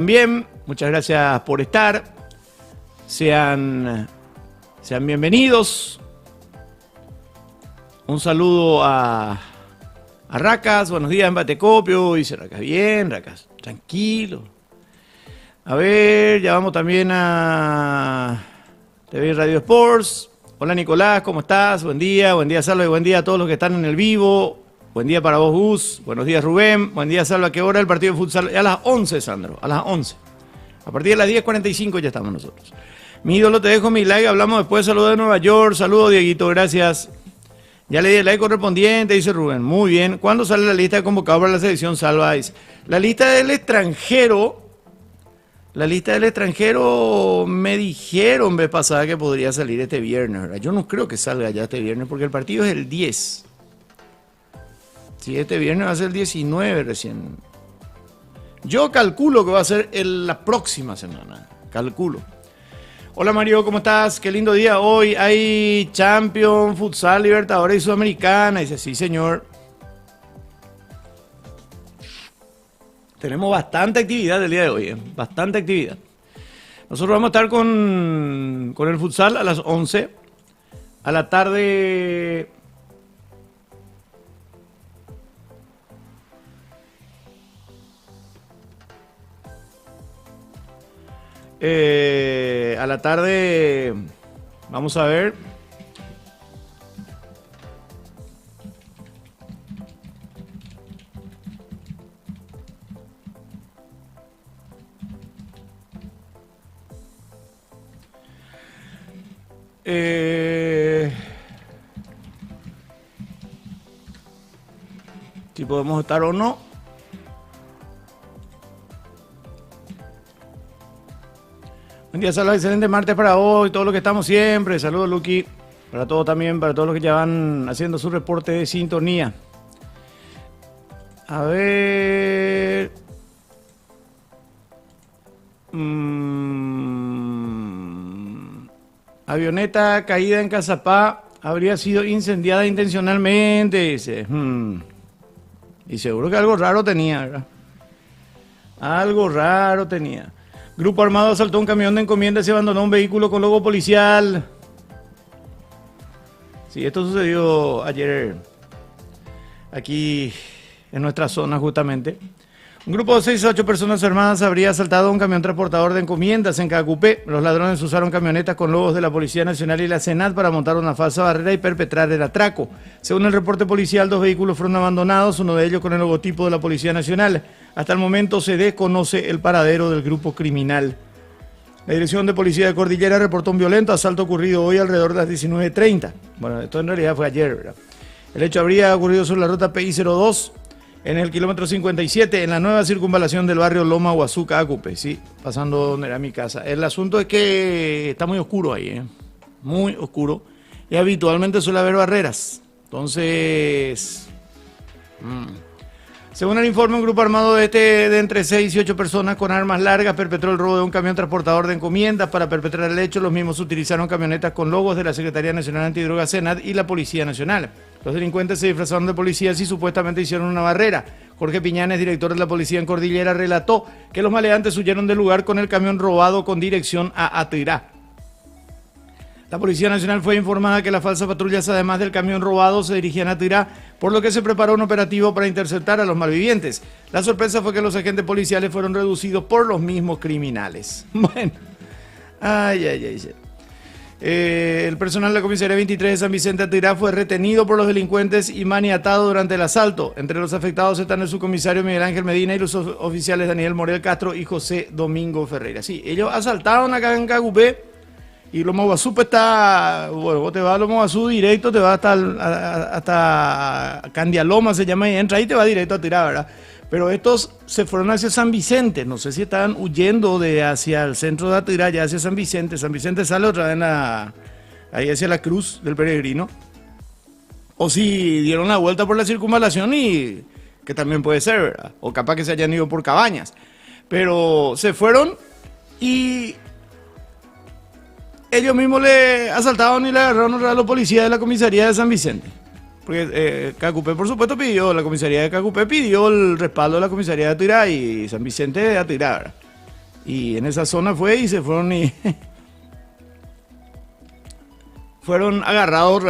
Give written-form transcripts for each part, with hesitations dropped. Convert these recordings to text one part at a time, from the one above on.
Bien, muchas gracias por estar. Sean bienvenidos. Un saludo a Racas. Buenos días en Batecopio. Dice Racas, bien, Racas, tranquilo. A ver, ya vamos también a TV Radio Sports. Hola Nicolás, ¿cómo estás? Buen día Salva y buen día a todos los que están en el vivo. Buen día para vos, Gus. Buenos días, Rubén. Buen día, Salva. ¿A qué hora el partido de futsal? A las 11, Sandro. A las 11. A partir de las 10:45 ya estamos nosotros. Mi ídolo, te dejo mi like. Hablamos después. Saludos de Nueva York. Saludos, Dieguito. Gracias. Ya le di el like correspondiente, dice Rubén. Muy bien. ¿Cuándo sale la lista de convocados para la selección, Salva? La lista del extranjero. La lista del extranjero me dijeron vez pasada que podría salir este viernes, ¿verdad? Yo no creo que salga ya este viernes porque el partido es el 10. Sí, este viernes va a ser el 19 recién. Yo calculo que va a ser la próxima semana. Calculo. Hola Mario, ¿cómo estás? Qué lindo día hoy. Hay Champions, Futsal, Libertadores y Sudamericana. Dice, sí señor. Tenemos bastante actividad el día de hoy. Bastante actividad. Nosotros vamos a estar con el futsal a las 11. A la tarde... a la tarde vamos a ver si podemos estar o no. Buen día, saludos, excelente martes para hoy, todo lo que estamos siempre. Saludos, Luqui, para todos también, para todos los que ya van haciendo su reporte de sintonía. A ver... Avioneta caída en Cazapá habría sido incendiada intencionalmente, dice. Y seguro que algo raro tenía, ¿verdad? Algo raro tenía. Grupo armado asaltó un camión de encomiendas y abandonó un vehículo con logo policial. Sí, esto sucedió ayer aquí en nuestra zona justamente. Un grupo de 6 a 8 personas armadas habría asaltado un camión transportador de encomiendas en Cacupé. Los ladrones usaron camionetas con logos de la Policía Nacional y la SENAT para montar una falsa barrera y perpetrar el atraco. Según el reporte policial, 2 vehículos fueron abandonados, uno de ellos con el logotipo de la Policía Nacional. Hasta el momento se desconoce el paradero del grupo criminal. La Dirección de Policía de Cordillera reportó un violento asalto ocurrido hoy alrededor de las 19:30. Bueno, esto en realidad fue ayer, ¿verdad? El hecho habría ocurrido sobre la ruta PI-02 en el kilómetro 57, en la nueva circunvalación del barrio Loma Huazuca, Acupe, sí, pasando donde era mi casa. El asunto es que está muy oscuro ahí, muy oscuro, y habitualmente suele haber barreras. Entonces, según el informe, un grupo armado de entre 6 y 8 personas con armas largas perpetró el robo de un camión transportador de encomiendas. Para perpetrar el hecho, los mismos utilizaron camionetas con logos de la Secretaría Nacional Antidrogas, SENAT y la Policía Nacional. Los delincuentes se disfrazaron de policías y supuestamente hicieron una barrera. Jorge Piñanes, director de la policía en Cordillera, relató que los maleantes huyeron del lugar con el camión robado con dirección a Atirá. La Policía Nacional fue informada que las falsas patrullas, además del camión robado, se dirigían a Atirá, por lo que se preparó un operativo para interceptar a los malvivientes. La sorpresa fue que los agentes policiales fueron reducidos por los mismos criminales. Bueno, el personal de la comisaría 23 de San Vicente Atirá fue retenido por los delincuentes y maniatado durante el asalto. Entre los afectados están el subcomisario Miguel Ángel Medina y los oficiales Daniel Morel Castro y José Domingo Ferreira. Sí, ellos asaltaron acá en Cacupé y Loma Huazú está, bueno, vos te vas a Loma Huazú directo, te vas hasta Candialoma se llama y entra ahí y te va directo a Atirá, ¿verdad? Pero estos se fueron hacia San Vicente, no sé si estaban huyendo hacia el centro de Atirá, ya hacia San Vicente. San Vicente sale otra vez ahí hacia la Cruz del Peregrino. O si dieron la vuelta por la circunvalación y que también puede ser, ¿verdad? O capaz que se hayan ido por Cabañas. Pero se fueron y ellos mismos le asaltaron y le agarraron a los policías de la comisaría de San Vicente. Porque Cacupé, por supuesto, la comisaría de Cacupé pidió el respaldo de la comisaría de Atirá y San Vicente de Atirá. Y en esa zona fue y se fueron y fueron agarrados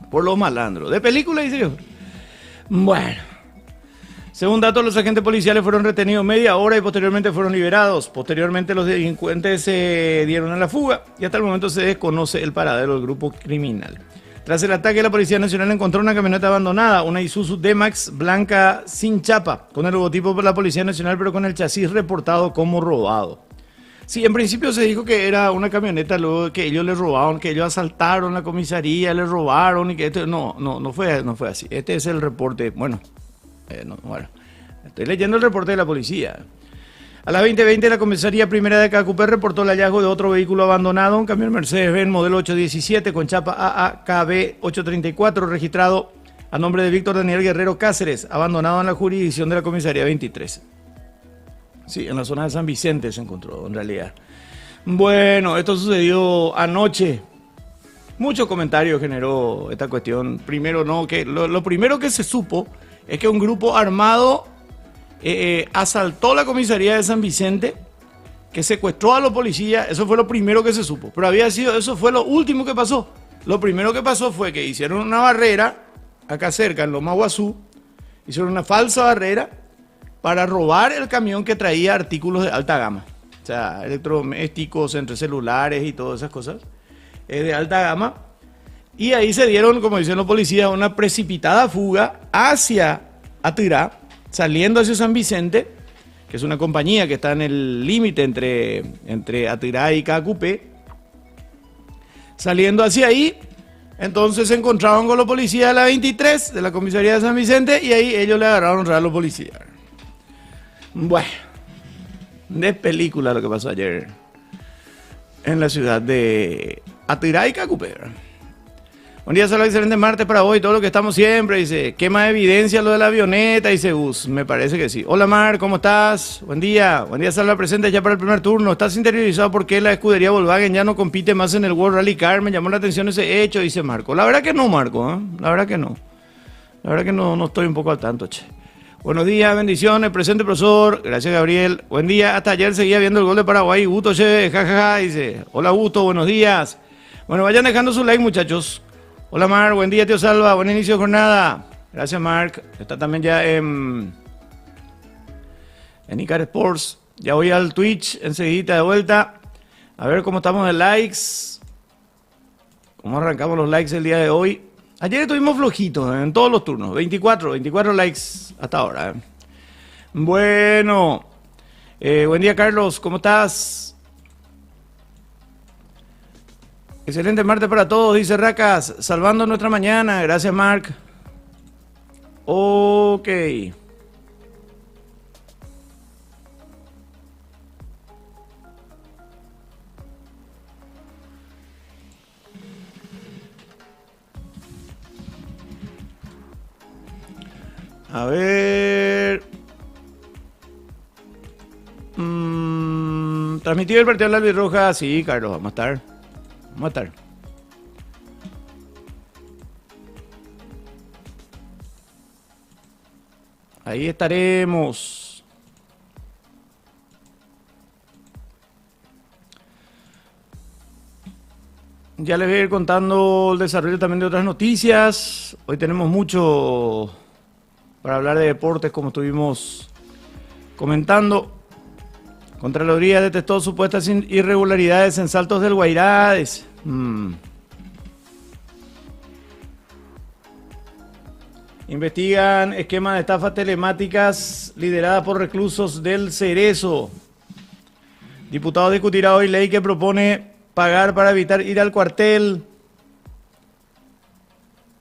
por los malandros. De película, dice yo. Bueno. Según datos, los agentes policiales fueron retenidos media hora y posteriormente fueron liberados. Posteriormente los delincuentes se dieron a la fuga y hasta el momento se desconoce el paradero del grupo criminal. Tras el ataque, la Policía Nacional encontró una camioneta abandonada, una Isuzu D-Max blanca sin chapa, con el logotipo de la Policía Nacional pero con el chasis reportado como robado. Sí, en principio se dijo que era una camioneta, luego que ellos le robaron, que ellos asaltaron la comisaría, le robaron y que esto... No fue así. Este es el reporte, bueno, estoy leyendo el reporte de la policía. A las 20:20 la comisaría primera de Cacupé reportó el hallazgo de otro vehículo abandonado, un camión Mercedes-Benz modelo 817 con chapa AAKB 834 registrado a nombre de Víctor Daniel Guerrero Cáceres, abandonado en la jurisdicción de la comisaría 23. Sí, en la zona de San Vicente se encontró en realidad. Bueno, esto sucedió anoche. Muchos comentarios generó esta cuestión. Primero, lo primero que se supo es que un grupo armado asaltó la comisaría de San Vicente, que secuestró a los policías. Eso fue lo primero que se supo. Pero eso fue lo último que pasó. Lo primero que pasó fue que hicieron una barrera acá cerca, en Loma Guazú. Hicieron una falsa barrera para robar el camión que traía artículos de alta gama. O sea, electrodomésticos, entre celulares y todas esas cosas. De alta gama. Y ahí se dieron, como dicen los policías, una precipitada fuga hacia Atirá, saliendo hacia San Vicente, que es una compañía que está en el límite entre Atirá y Cacupé. Saliendo hacia ahí, entonces se encontraron con los policías de la 23 de la comisaría de San Vicente y ahí ellos le agarraron a los policías. Bueno, de película lo que pasó ayer en la ciudad de Atirá y Cacupé. Un día solo excelente martes para hoy, todo lo que estamos siempre, dice, ¿qué más evidencia lo de la avioneta? Dice Gus, me parece que sí. Hola Mar, ¿cómo estás? Buen día, Salva presente ya para el primer turno. ¿Estás interiorizado por qué la escudería Volkswagen ya no compite más en el World Rally Car? Me llamó la atención ese hecho, dice Marco. La verdad que no, Marco, ¿eh? La verdad que no. La verdad que no estoy un poco al tanto, che. Buenos días, bendiciones, presente profesor, gracias Gabriel. Buen día, hasta ayer seguía viendo el gol de Paraguay. Gusto, che, jajaja, dice. Hola Gusto, buenos días. Bueno, vayan dejando su like, muchachos. Hola Marc, buen día tío Salva, buen inicio de jornada. Gracias Marc, está también ya en Icar Sports. Ya voy al Twitch enseguida de vuelta. A ver cómo estamos de likes. ¿Cómo arrancamos los likes el día de hoy? Ayer estuvimos flojitos en todos los turnos. 24 likes hasta ahora. Bueno, buen día Carlos, ¿cómo estás? Excelente martes para todos, dice Racas, salvando nuestra mañana. Gracias, Marc. Ok. A ver. Transmitido el partido de la Albirroja. Sí, Carlos, vamos a estar. Ahí estaremos. Ya les voy a ir contando el desarrollo también de otras noticias. Hoy tenemos mucho para hablar de deportes, como estuvimos comentando. Contraloría detectó supuestas irregularidades en Saltos del Guairá. Investigan esquema de estafas telemáticas liderada por reclusos del Cerezo. Diputado discutirá hoy ley que propone pagar para evitar ir al cuartel.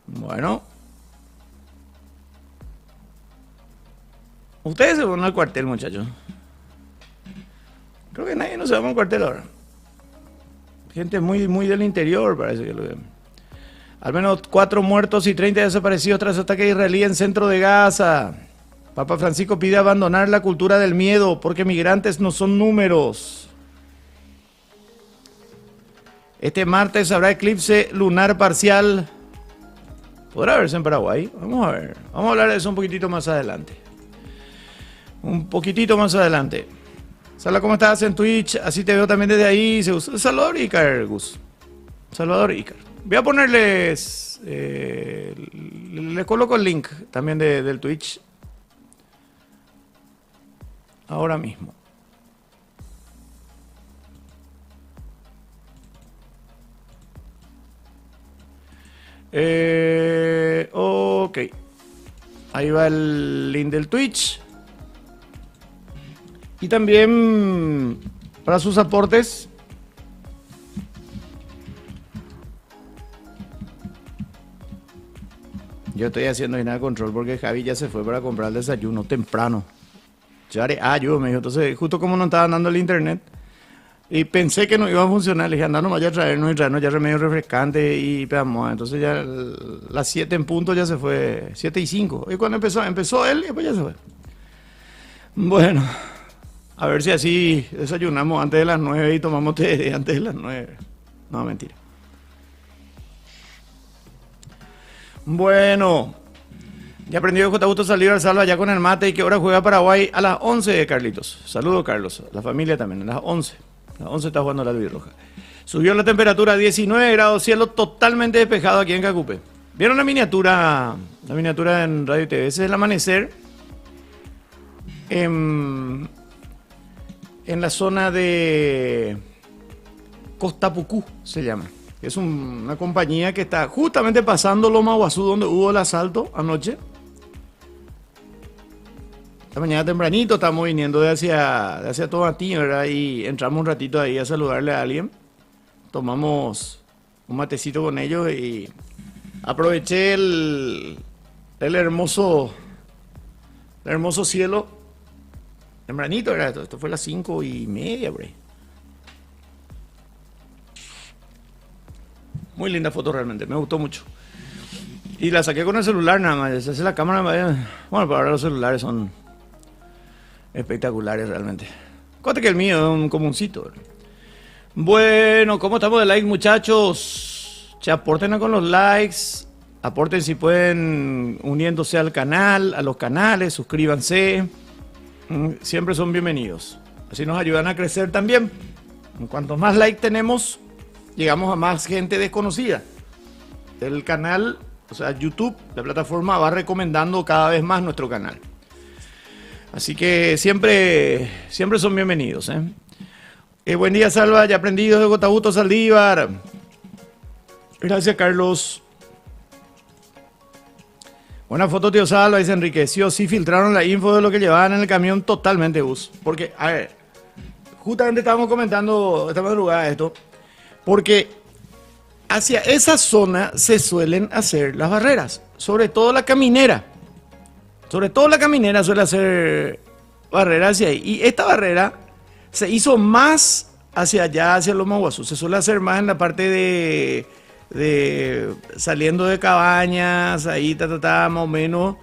Bueno. Ustedes se van al cuartel, muchachos. Creo que nadie nos va a un cuartel ahora. Gente muy del interior parece que lo ven. Al menos 4 muertos y 30 desaparecidos tras ataque israelí en centro de Gaza. Papa Francisco pide abandonar la cultura del miedo porque migrantes no son números. Este martes habrá eclipse lunar parcial. ¿Podrá verse en Paraguay? Vamos a ver. Vamos a hablar de eso un poquitito más adelante. un poquitito más adelante. Sala, ¿cómo estás en Twitch? Así te veo también desde ahí. Salvador Icar, Gus. Salvador Icar. Voy a ponerles... les coloco el link también del Twitch. Ahora mismo. Ok. Ahí va el link del Twitch. Y también para sus aportes. Yo estoy haciendo nada de control porque Javi ya se fue para comprar el desayuno temprano. Yo me dijo. Entonces, justo como no estaba dando el internet, y pensé que no iba a funcionar, le dije, anda, no vaya a traernos y traernos ya remedio refrescante y pedamos. Entonces ya las 7 en punto ya se fue, 7 y 5. Y cuando empezó él y después ya se fue. Bueno, a ver si así desayunamos antes de las 9 y tomamos té antes de las 9. No, mentira. Bueno, ya aprendió J. Augusto salir al salva ya con el mate. ¿Y qué hora juega Paraguay? A las 11, Carlitos. Saludos, Carlos. La familia también, a las 11. A las 11 está jugando la albirroja. Subió la temperatura a 19 grados, cielo totalmente despejado aquí en Cacupé. ¿Vieron la miniatura en Radio y TV? Ese es el amanecer en la zona de Costa Pucú, se llama. Es una compañía que está justamente pasando Loma Guazú, donde hubo el asalto anoche. Esta mañana tempranito estamos viniendo de hacia Tomatín, ¿verdad? Y entramos un ratito ahí a saludarle a alguien. Tomamos un matecito con ellos y aproveché el hermoso cielo. Tempranito, ¿verdad? Esto fue a las 5:30, bro. Muy linda foto realmente, me gustó mucho. Y la saqué con el celular nada más. Esa es la cámara. Bueno, pero ahora los celulares son espectaculares realmente. Cuéntate que el mío es un comuncito. Bueno, ¿cómo estamos de like, muchachos? Aporten con los likes. Aporten si pueden uniéndose al canal, a los canales, suscríbanse. Siempre son bienvenidos. Así nos ayudan a crecer también. Cuanto más like tenemos, llegamos a más gente desconocida. El canal, o sea, YouTube, la plataforma, va recomendando cada vez más nuestro canal. Así que siempre son bienvenidos. Buen día, Salva. Ya aprendido de J. Augusto Saldívar. Gracias, Carlos. Buena foto, tío Salva. Y se enriqueció. Sí, filtraron la info de lo que llevaban en el camión totalmente, Gus. Porque, a ver, justamente estábamos comentando esta madrugada esto. Porque hacia esa zona se suelen hacer las barreras. Sobre todo la caminera. Sobre todo la caminera suele hacer barreras hacia ahí. Y esta barrera se hizo más hacia allá, hacia Loma Guazú. Se suele hacer más en la parte de saliendo de Cabañas, ahí, más o menos.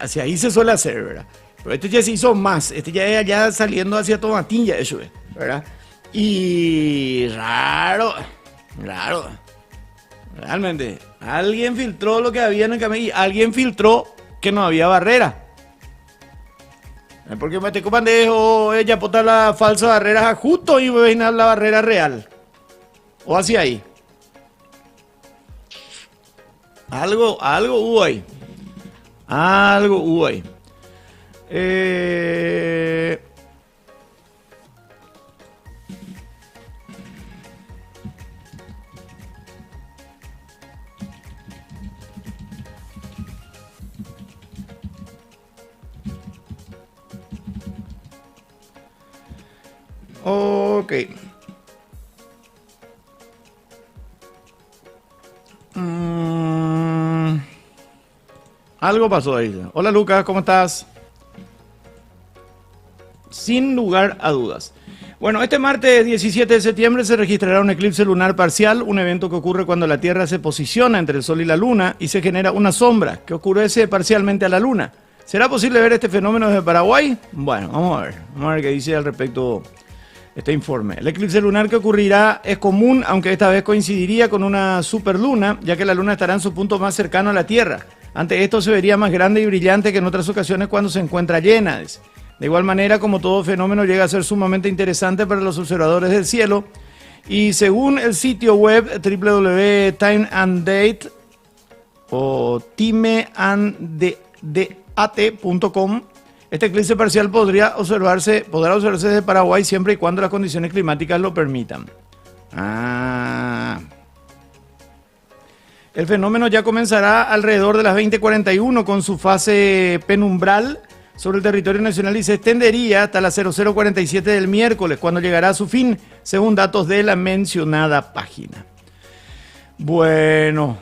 Hacia ahí se suele hacer, ¿verdad? Pero este ya se hizo más. Este ya es allá saliendo hacia Tomatín, ya eso es, ¿verdad? Y raro. Realmente. Alguien filtró lo que había en el camino y alguien filtró que no había barrera. Porque Mateco Pandejo ella pota la falsa barrera justo y voy a la barrera real. O hacia ahí. Algo hubo ahí. Algo hubo ahí. Ok. Algo pasó ahí. Hola Lucas, ¿cómo estás? Sin lugar a dudas. Bueno, este martes 17 de septiembre se registrará un eclipse lunar parcial, un evento que ocurre cuando la Tierra se posiciona entre el Sol y la Luna y se genera una sombra que oscurece parcialmente a la Luna. ¿Será posible ver este fenómeno desde Paraguay? Bueno, vamos a ver qué dice al respecto este informe. El eclipse lunar que ocurrirá es común, aunque esta vez coincidiría con una superluna, ya que la Luna estará en su punto más cercano a la Tierra. Ante esto se vería más grande y brillante que en otras ocasiones cuando se encuentra llena. De igual manera, como todo fenómeno, llega a ser sumamente interesante para los observadores del cielo. Y según el sitio web www.timeanddate o timeanddate.com, este eclipse parcial podrá observarse desde Paraguay siempre y cuando las condiciones climáticas lo permitan. El fenómeno ya comenzará alrededor de las 20:41 con su fase penumbral sobre el territorio nacional y se extendería hasta las 00:47 del miércoles, cuando llegará a su fin, según datos de la mencionada página. Bueno,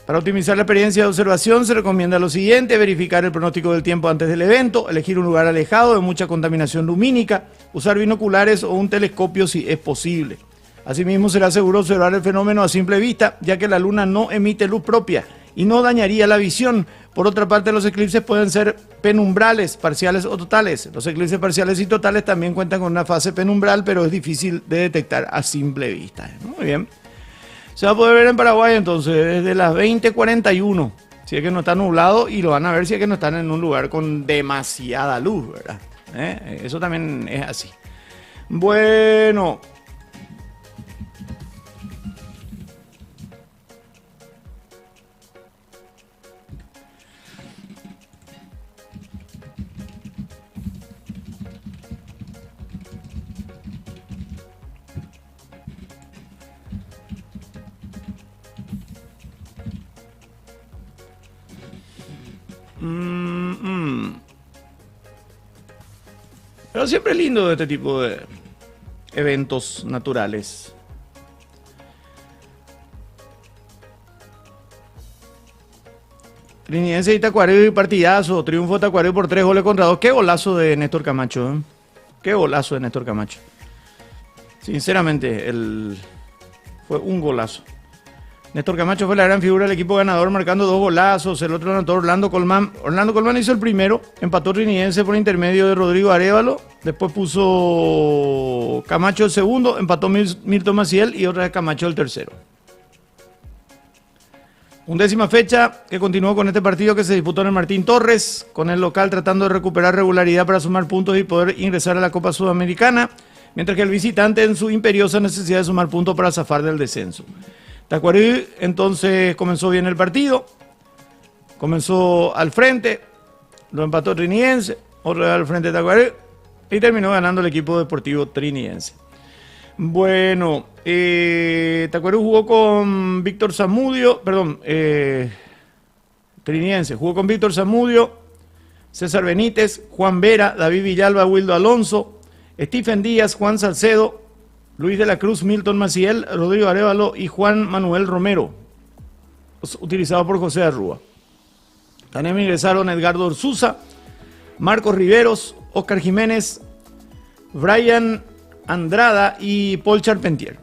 para optimizar la experiencia de observación se recomienda lo siguiente: verificar el pronóstico del tiempo antes del evento, elegir un lugar alejado de mucha contaminación lumínica, usar binoculares o un telescopio si es posible. Asimismo, será seguro observar el fenómeno a simple vista, ya que la luna no emite luz propia y no dañaría la visión. Por otra parte, los eclipses pueden ser penumbrales, parciales o totales. Los eclipses parciales y totales también cuentan con una fase penumbral, pero es difícil de detectar a simple vista. Muy bien. Se va a poder ver en Paraguay entonces desde las 20:41, si es que no está nublado, y lo van a ver si es que no están en un lugar con demasiada luz, ¿verdad? Eso también es así. Bueno. Pero siempre es lindo este tipo de eventos naturales. Trinidense y Tacuarembó y partidazo. Triunfo de Tacuarembó por 3-2. Qué golazo de Néstor Camacho, ¿eh? Qué golazo de Néstor Camacho. Sinceramente, fue un golazo. Néstor Camacho fue la gran figura del equipo ganador, marcando 2 golazos. El otro anotó Orlando Colmán. Orlando Colmán hizo el primero, empató Trinidense por intermedio de Rodrigo Arévalo. Después puso Camacho el segundo, empató Milton Maciel y otra vez Camacho el tercero. 11ª fecha que continuó con este partido que se disputó en el Martín Torres, con el local tratando de recuperar regularidad para sumar puntos y poder ingresar a la Copa Sudamericana, mientras que el visitante en su imperiosa necesidad de sumar puntos para zafar del descenso. Tacuarembó entonces comenzó bien el partido, comenzó al frente, lo empató Trinidense, otro al frente de Tacuarembó y terminó ganando el equipo deportivo trinidense. Bueno, Tacuarembó jugó con Víctor Zamudio, Trinidense jugó con Víctor Zamudio, César Benítez, Juan Vera, David Villalba, Wildo Alonso, Stephen Díaz, Juan Salcedo, Luis de la Cruz, Milton Maciel, Rodrigo Arévalo y Juan Manuel Romero, utilizado por José Arrúa. También ingresaron Edgardo Orsuza, Marcos Riveros, Oscar Jiménez, Brian Andrada y Paul Charpentier.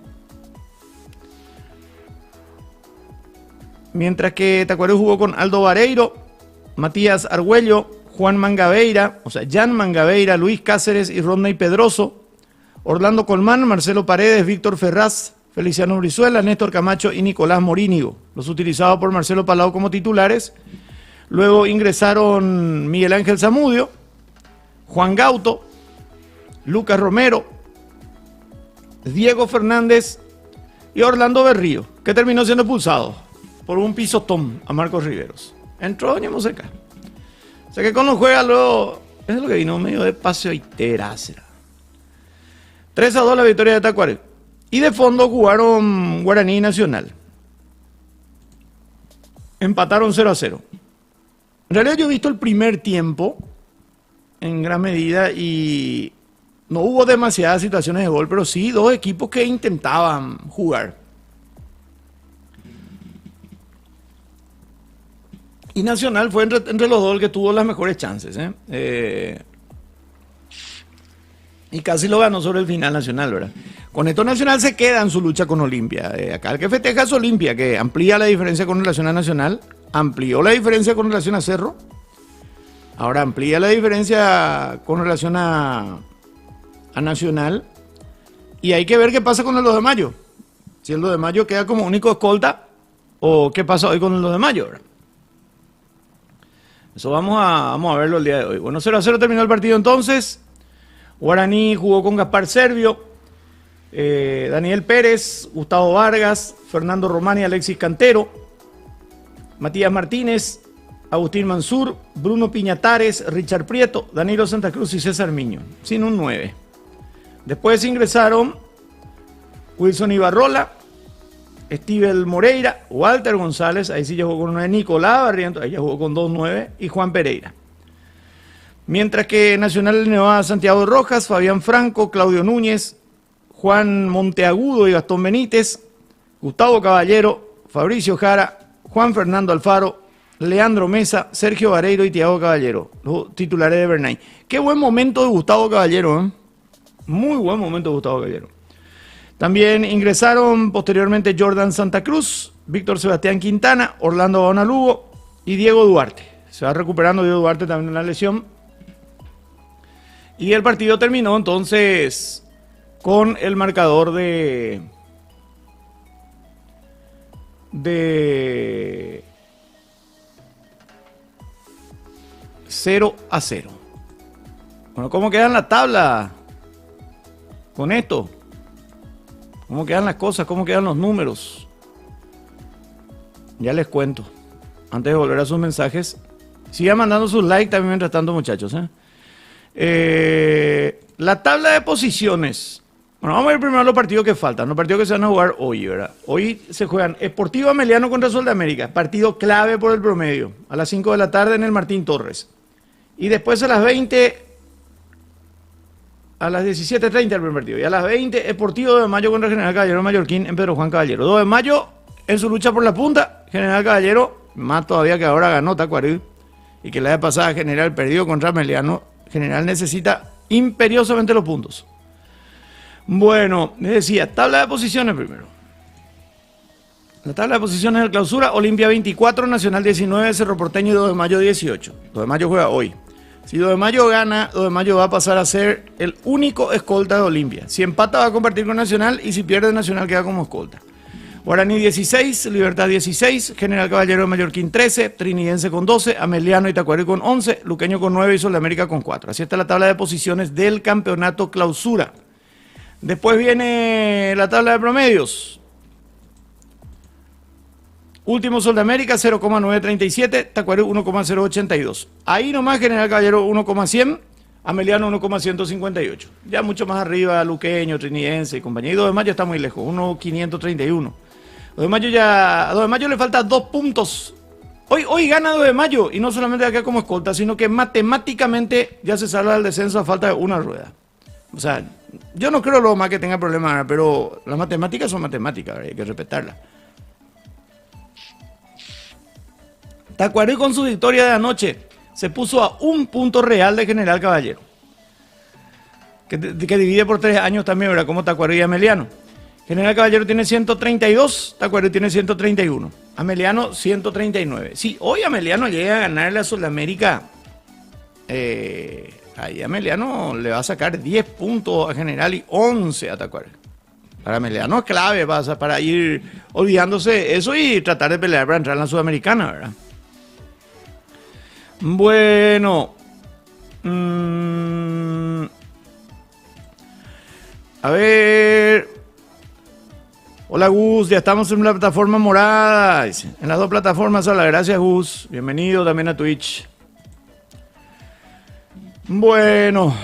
Mientras que Tacuarembó jugó con Aldo Vareiro, Matías Argüello, Jan Mangabeira, Luis Cáceres y Rodney Pedroso, Orlando Colmán, Marcelo Paredes, Víctor Ferraz, Feliciano Brizuela, Néstor Camacho y Nicolás Morínigo, los utilizados por Marcelo Palau como titulares. Luego ingresaron Miguel Ángel Zamudio, Juan Gauto, Lucas Romero, Diego Fernández y Orlando Berrío, que terminó siendo expulsado por un pisotón a Marcos Riveros. Entró Doña Moseca. O sea que cuando juega luego, es lo que vino medio de paseo y teracera. 3-2 la victoria de Tacuarembó. Y de fondo jugaron Guaraní y Nacional. Empataron 0-0. En realidad yo he visto el primer tiempo en gran medida y no hubo demasiadas situaciones de gol, pero sí 2 equipos que intentaban jugar. Y Nacional fue entre los dos el que tuvo las mejores chances, y casi lo ganó sobre el final Nacional, ¿verdad? Con esto Nacional se queda en su lucha con Olimpia. Acá el que festeja es Olimpia, que amplía la diferencia con relación a Nacional, amplió la diferencia con relación a Cerro, ahora amplía la diferencia con relación a Nacional, y hay que ver qué pasa con el 2 de mayo. Si el 2 de mayo queda como único escolta, o qué pasa hoy con el 2 de mayo, ¿verdad? Eso vamos a verlo el día de hoy. Bueno, 0-0 terminó el partido entonces. Guaraní jugó con Gaspar Servio, Daniel Pérez, Gustavo Vargas, Fernando Román y Alexis Cantero, Matías Martínez, Agustín Mansur, Bruno Piñatares, Richard Prieto, Danilo Santa Cruz y César Miño, sin un 9. Después ingresaron Wilson Ibarrola, Estivel Moreira, Walter González, ahí sí ya jugó con 9, Nicolás Barrientos, ahí ya jugó con 2-9, y Juan Pereira. Mientras que Nacional alineó a Santiago Rojas, Fabián Franco, Claudio Núñez, Juan Monteagudo y Gastón Benítez, Gustavo Caballero, Fabricio Jara, Juan Fernando Alfaro, Leandro Mesa, Sergio Vareiro y Thiago Caballero, los titulares de Bernay. Qué buen momento de Gustavo Caballero, ¿eh? Muy buen momento de Gustavo Caballero. También ingresaron posteriormente Jordan Santa Cruz, Víctor Sebastián Quintana, Orlando Gaona Lugo y Diego Duarte. Se va recuperando Diego Duarte también en la lesión. Y el partido terminó entonces con el marcador de 0-0. Bueno, ¿cómo queda en la tabla con esto? ¿Cómo quedan las cosas? ¿Cómo quedan los números? Ya les cuento. Antes de volver a sus mensajes, sigan mandando sus likes también mientras tanto, muchachos. La tabla de posiciones. Bueno, vamos a ver primero los partidos que faltan, los partidos que se van a jugar hoy, ¿verdad? Hoy se juegan Sportivo Ameliano contra Sol de América, partido clave por el promedio, a las 5 de la tarde en el Martín Torres. Y después a las 20, a las 17:30 el primer partido. Y a las 20, Sportivo 2 de Mayo contra General Caballero Mallorquín en Pedro Juan Caballero. 2 de Mayo en su lucha por la punta, General Caballero, más todavía que ahora ganó Tacuarí, y que la vez pasada General perdió contra Ameliano. General necesita imperiosamente los puntos. Bueno, les decía, tabla de posiciones primero. La tabla de posiciones de clausura: Olimpia 24, Nacional 19, Cerro Porteño y 2 de Mayo 18. 2 de Mayo juega hoy. Si 2 de Mayo gana, 2 de Mayo va a pasar a ser el único escolta de Olimpia. Si empata va a compartir con Nacional y si pierde Nacional queda como escolta. Guaraní 16, Libertad 16, General Caballero de Mallorquín 13, Trinidense con 12, Ameliano y Tacuarí con 11, Luqueño con 9 y Sol de América con 4. Así está la tabla de posiciones del campeonato clausura. Después viene la tabla de promedios. Último Sol de América 0,937, Tacuarí 1,082. Ahí nomás General Caballero 1,100, Ameliano 1,158. Ya mucho más arriba Luqueño, Trinidense y compañía. Y 2 de Mayo está muy lejos, 1,531. 2 de Mayo ya, a 2 de Mayo le falta 2 puntos. Hoy gana 2 de Mayo y no solamente acá como escolta, sino que matemáticamente ya se salva del descenso a falta de una rueda. O sea, yo no creo lo más que tenga problemas, pero las matemáticas son matemáticas, hay que respetarlas. Tacuarí con su victoria de anoche se puso a 1 punto real de General Caballero, que divide por 3 años también, ¿verdad? Como Tacuarí y Ameliano. General Caballero tiene 132, Tacuarí tiene 131, Ameliano 139. Si hoy Ameliano llega a ganarle a Sudamérica, ahí Ameliano le va a sacar 10 puntos a General y 11 a Tacuarí. Para Ameliano es clave para ir olvidándose eso y tratar de pelear para entrar en la Sudamericana, ¿verdad? Bueno, a ver. Hola Gus, ya estamos en la plataforma morada. En las 2 plataformas, hola, gracias Gus. Bienvenido también a Twitch. Bueno,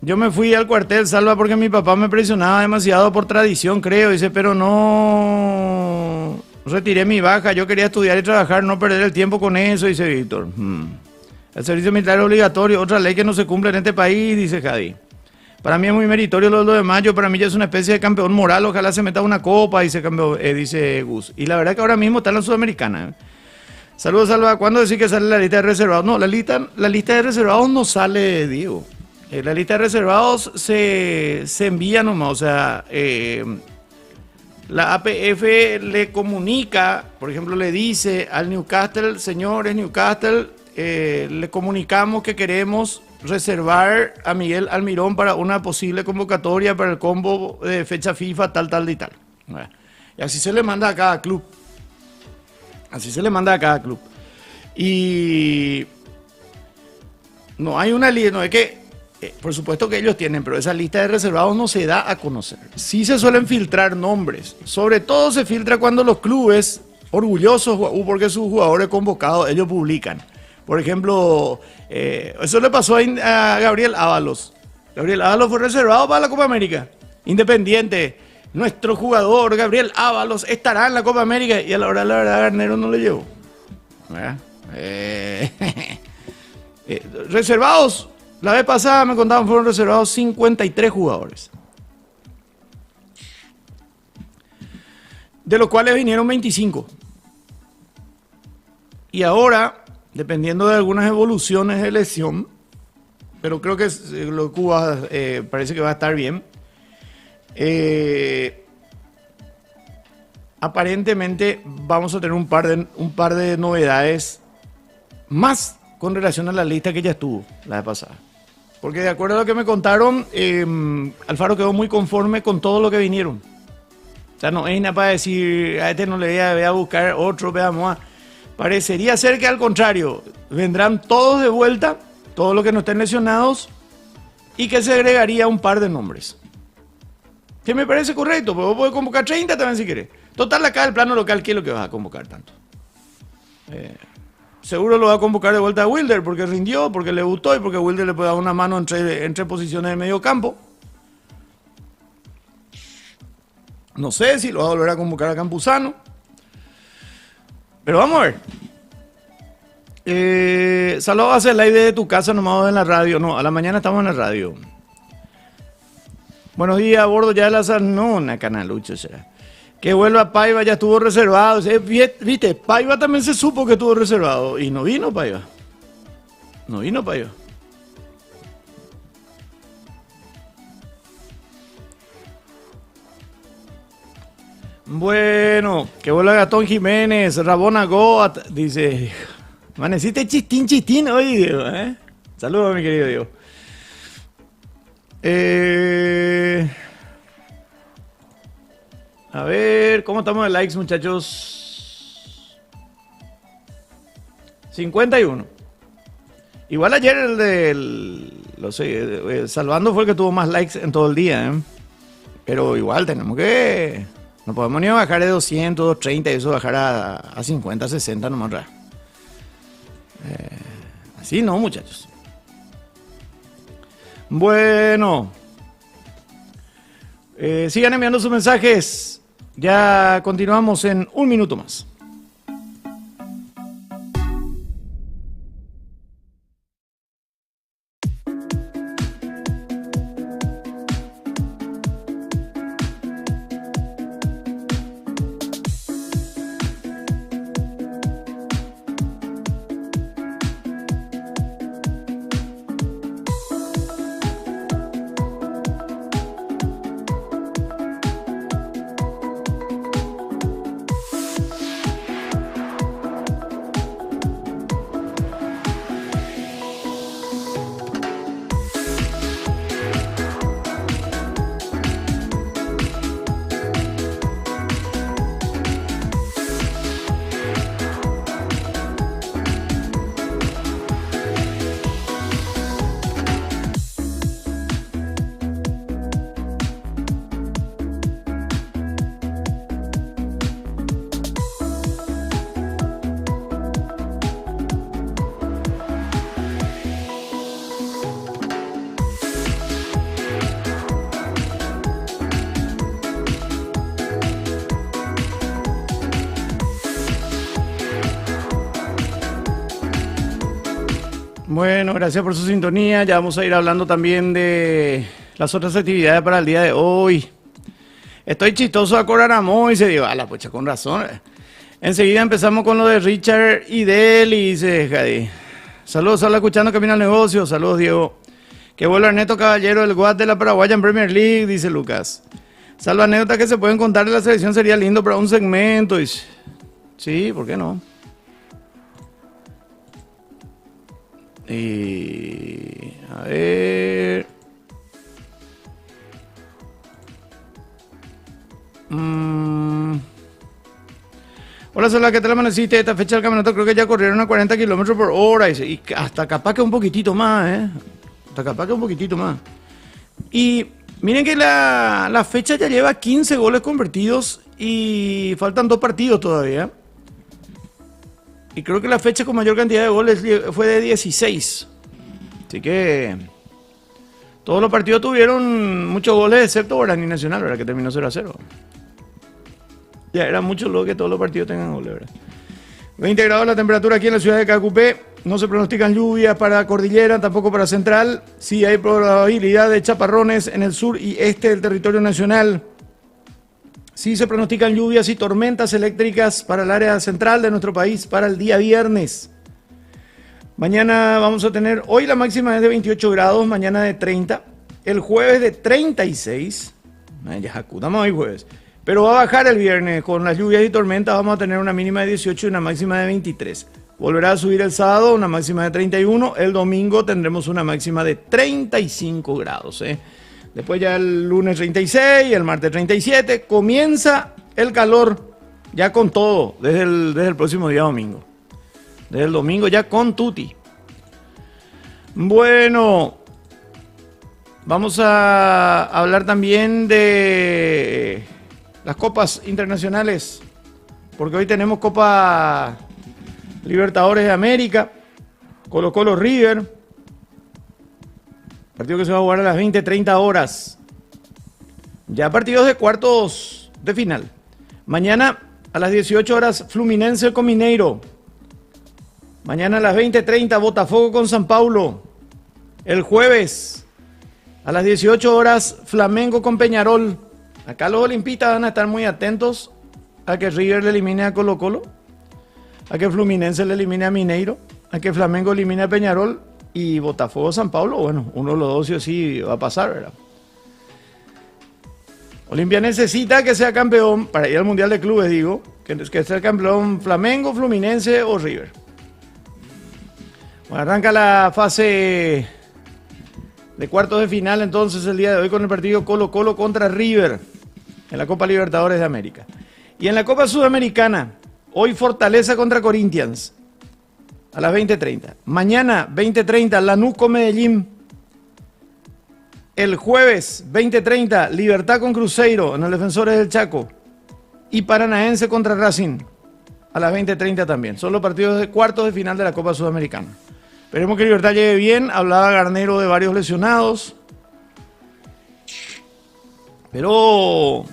yo me fui al cuartel, Salva, porque mi papá me presionaba demasiado por tradición, creo. Dice, pero no retiré mi baja. Yo quería estudiar y trabajar, no perder el tiempo con eso, dice Víctor. El servicio militar es obligatorio, otra ley que no se cumple en este país, dice Jadi. Para mí es muy meritorio lo de Mayo, para mí ya es una especie de campeón moral, ojalá se meta una copa, dice Gus. Y la verdad que ahora mismo está en la Sudamericana. Saludos, Salva. ¿Cuándo decís que sale la lista de reservados? No, la lista de reservados no sale, Diego. La lista de reservados se envía nomás, o sea, la APF le comunica, por ejemplo, le dice al Newcastle, señores Newcastle, le comunicamos que queremos reservar a Miguel Almirón para una posible convocatoria para el combo de fecha FIFA tal y tal. Y así se le manda a cada club. Así se le manda a cada club. Y no hay una lista, no es que, por supuesto que ellos tienen, pero esa lista de reservados no se da a conocer. Sí se suelen filtrar nombres, sobre todo se filtra cuando los clubes orgullosos, porque sus jugadores convocados, ellos publican. Por ejemplo, eso le pasó a Gabriel Ábalos. Gabriel Ábalos fue reservado para la Copa América. Independiente, nuestro jugador Gabriel Ábalos estará en la Copa América y a la hora de la verdad Garnero no le llevó. Reservados, la vez pasada me contaban fueron reservados 53 jugadores. De los cuales vinieron 25. Y ahora, dependiendo de algunas evoluciones de lesión, pero creo que lo de Cuba parece que va a estar bien. Aparentemente vamos a tener un par de novedades más con relación a la lista que ya estuvo la vez pasada. Porque de acuerdo a lo que me contaron, Alfaro quedó muy conforme con todo lo que vinieron. O sea, no es nada para decir, a este no le voy a buscar otro, veamos. Parecería ser que al contrario, vendrán todos de vuelta, todos los que no estén lesionados, y que se agregaría un par de nombres. Que me parece correcto, porque vos podés convocar 30 también si querés. Total, acá el plano local, ¿qué es lo que vas a convocar tanto? Seguro lo va a convocar de vuelta a Wilder, porque rindió, porque le gustó y porque Wilder le puede dar una mano entre posiciones de medio campo. No sé si lo va a volver a convocar a Campuzano. Pero vamos a ver. Saludos a hacer el aire de tu casa nomás en la radio. No, a la mañana estamos en la radio. Buenos días, a bordo ya de la Sarnona, Canalucho será. Que vuelva Paiva, ya estuvo reservado. Viste, Paiva también se supo que estuvo reservado. Y no vino Paiva. No vino Paiva. Bueno, que vuelva Gastón Jiménez, Rabona Goat, dice. Amaneciste chistín hoy, Diego, ¿eh? Saludos, mi querido Diego. A ver, ¿cómo estamos de likes, muchachos? 51. Igual ayer el de Salvando fue el que tuvo más likes en todo el día, ¿eh? Pero igual tenemos que... No podemos ni bajar de 200, 230 y eso bajar a 50, 60 nomás. Así no, muchachos. Bueno. Sigan enviando sus mensajes. Ya continuamos en un minuto más. Bueno, gracias por su sintonía. Ya vamos a ir hablando también de las otras actividades para el día de hoy. Estoy chistoso a Coraramó y se digo, a la pucha, con razón. Enseguida empezamos con lo de Richard y Deli, dice Jadi. Saludos, habla escuchando Camino al Negocio. Saludos, Diego. Que vuelva Ernesto Caballero, el Guad de la Paraguaya en Premier League, dice Lucas. Salvo anécdotas que se pueden contar de la selección sería lindo para un segmento. Dice. Sí, ¿por qué no? Y a ver. Hola Hola, Sola, ¿qué tal amaneciste? Esta fecha del campeonato creo que ya corrieron a 40 kilómetros por hora. Y hasta capaz que un poquitito más, ¿eh? Hasta capaz que un poquitito más. Y miren que la fecha ya lleva 15 goles convertidos y faltan 2 partidos todavía. Y creo que la fecha con mayor cantidad de goles fue de 16. Así que todos los partidos tuvieron muchos goles, excepto Guaraní Nacional, ¿verdad? Que terminó 0-0. Ya era mucho lo que todos los partidos tengan goles, ¿verdad? 20 grados la temperatura aquí en la ciudad de Cacupé. No se pronostican lluvias para Cordillera, tampoco para Central. Sí hay probabilidad de chaparrones en el sur y este del territorio nacional. Sí se pronostican lluvias y tormentas eléctricas para el área central de nuestro país para el día viernes. Mañana vamos a tener, hoy la máxima es de 28 grados, mañana de 30. El jueves de 36. Ya acudamos hoy jueves. Pero va a bajar el viernes con las lluvias y tormentas. Vamos a tener una mínima de 18 y una máxima de 23. Volverá a subir el sábado, una máxima de 31. El domingo tendremos una máxima de 35 grados. Después ya el lunes 36, el martes 37. Comienza el calor ya con todo desde el próximo día domingo. Desde el domingo ya con tutti. Bueno, vamos a hablar también de las copas internacionales, porque hoy tenemos Copa Libertadores de América, Colo-Colo River, partido que se va a jugar a las 20:30 horas. Ya partidos de cuartos de final. Mañana a las 18 horas Fluminense con Mineiro. Mañana a las 20:30 Botafogo con San Paulo. El jueves a las 18 horas Flamengo con Peñarol. Acá los olimpistas van a estar muy atentos a que River le elimine a Colo-Colo, a que Fluminense le elimine a Mineiro, a que Flamengo elimine a Peñarol y Botafogo San Paulo. Bueno, uno de los dos sí o sí va a pasar, ¿verdad? Olimpia necesita que sea campeón para ir al Mundial de Clubes, digo, que sea campeón Flamengo, Fluminense o River. Bueno, arranca la fase de cuartos de final entonces el día de hoy con el partido Colo-Colo contra River en la Copa Libertadores de América. Y en la Copa Sudamericana, hoy Fortaleza contra Corinthians a las 20:30. Mañana 20:30 Lanús con Medellín. El jueves 20:30 Libertad con Cruzeiro en el Defensores del Chaco. Y Paranaense contra Racing a las 20:30 también. Son los partidos de cuartos de final de la Copa Sudamericana. Esperemos que Libertad llegue bien. Hablaba Garnero de varios lesionados. Pero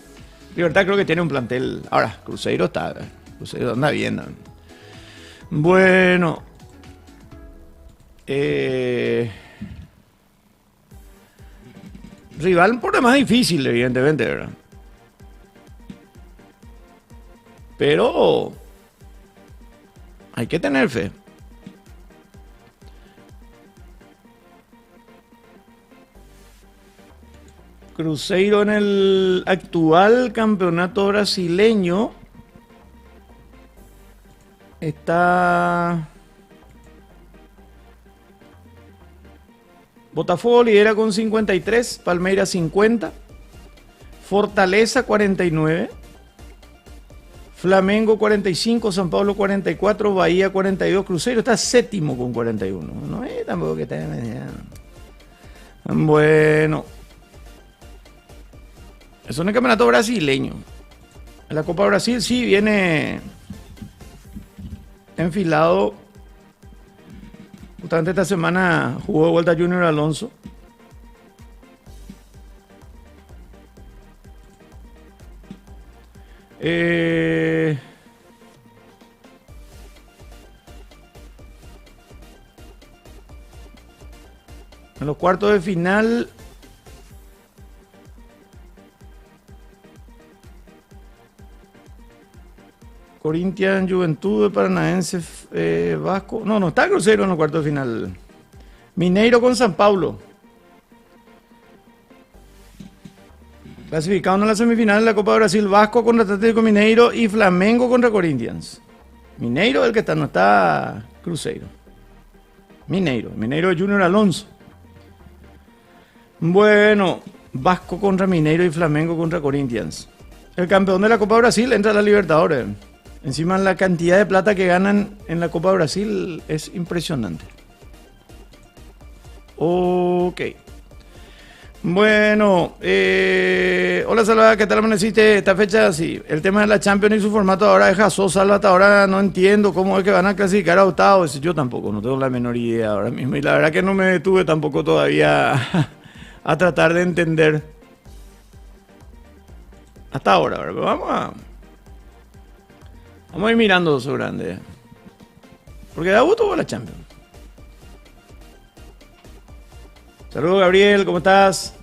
Libertad creo que tiene un plantel. Ahora, Cruzeiro anda bien, ¿no? Bueno. Rival por demás difícil, evidentemente, ¿verdad? Pero hay que tener fe. Cruzeiro en el actual campeonato brasileño está. Botafogo lidera con 53, Palmeiras 50, Fortaleza 49, Flamengo 45, San Pablo 44, Bahía 42, Cruzeiro está séptimo con 41. No es tampoco que está mediano. Bueno. Eso en el campeonato brasileño. En la Copa Brasil sí viene enfilado. Justamente esta semana jugó de vuelta Junior Alonso. En los cuartos de final Corinthians, Juventud, Paranaense, Vasco. No está Cruzeiro en los cuartos de final. Mineiro con San Paulo. Clasificado en la semifinal de la Copa de Brasil, Vasco contra Atlético Mineiro y Flamengo contra Corinthians. Mineiro es el que está, no está Cruzeiro. Mineiro de Junior Alonso. Bueno, Vasco contra Mineiro y Flamengo contra Corinthians. El campeón de la Copa Brasil entra a la Libertadores. Encima la cantidad de plata que ganan en la Copa Brasil es impresionante. Ok. Bueno, hola Salva, ¿qué tal amaneciste esta fecha? Sí, el tema de la Champions y su formato ahora deja Salva, hasta ahora no entiendo cómo es que van a clasificar a octavos. Yo tampoco, no tengo la menor idea ahora mismo. Y la verdad que no me detuve tampoco todavía a tratar de entender. Hasta ahora, ¿verdad? Pero vamos a ir mirando eso grande. Porque da gusto con la Champions. Saludos Gabriel, ¿cómo estás?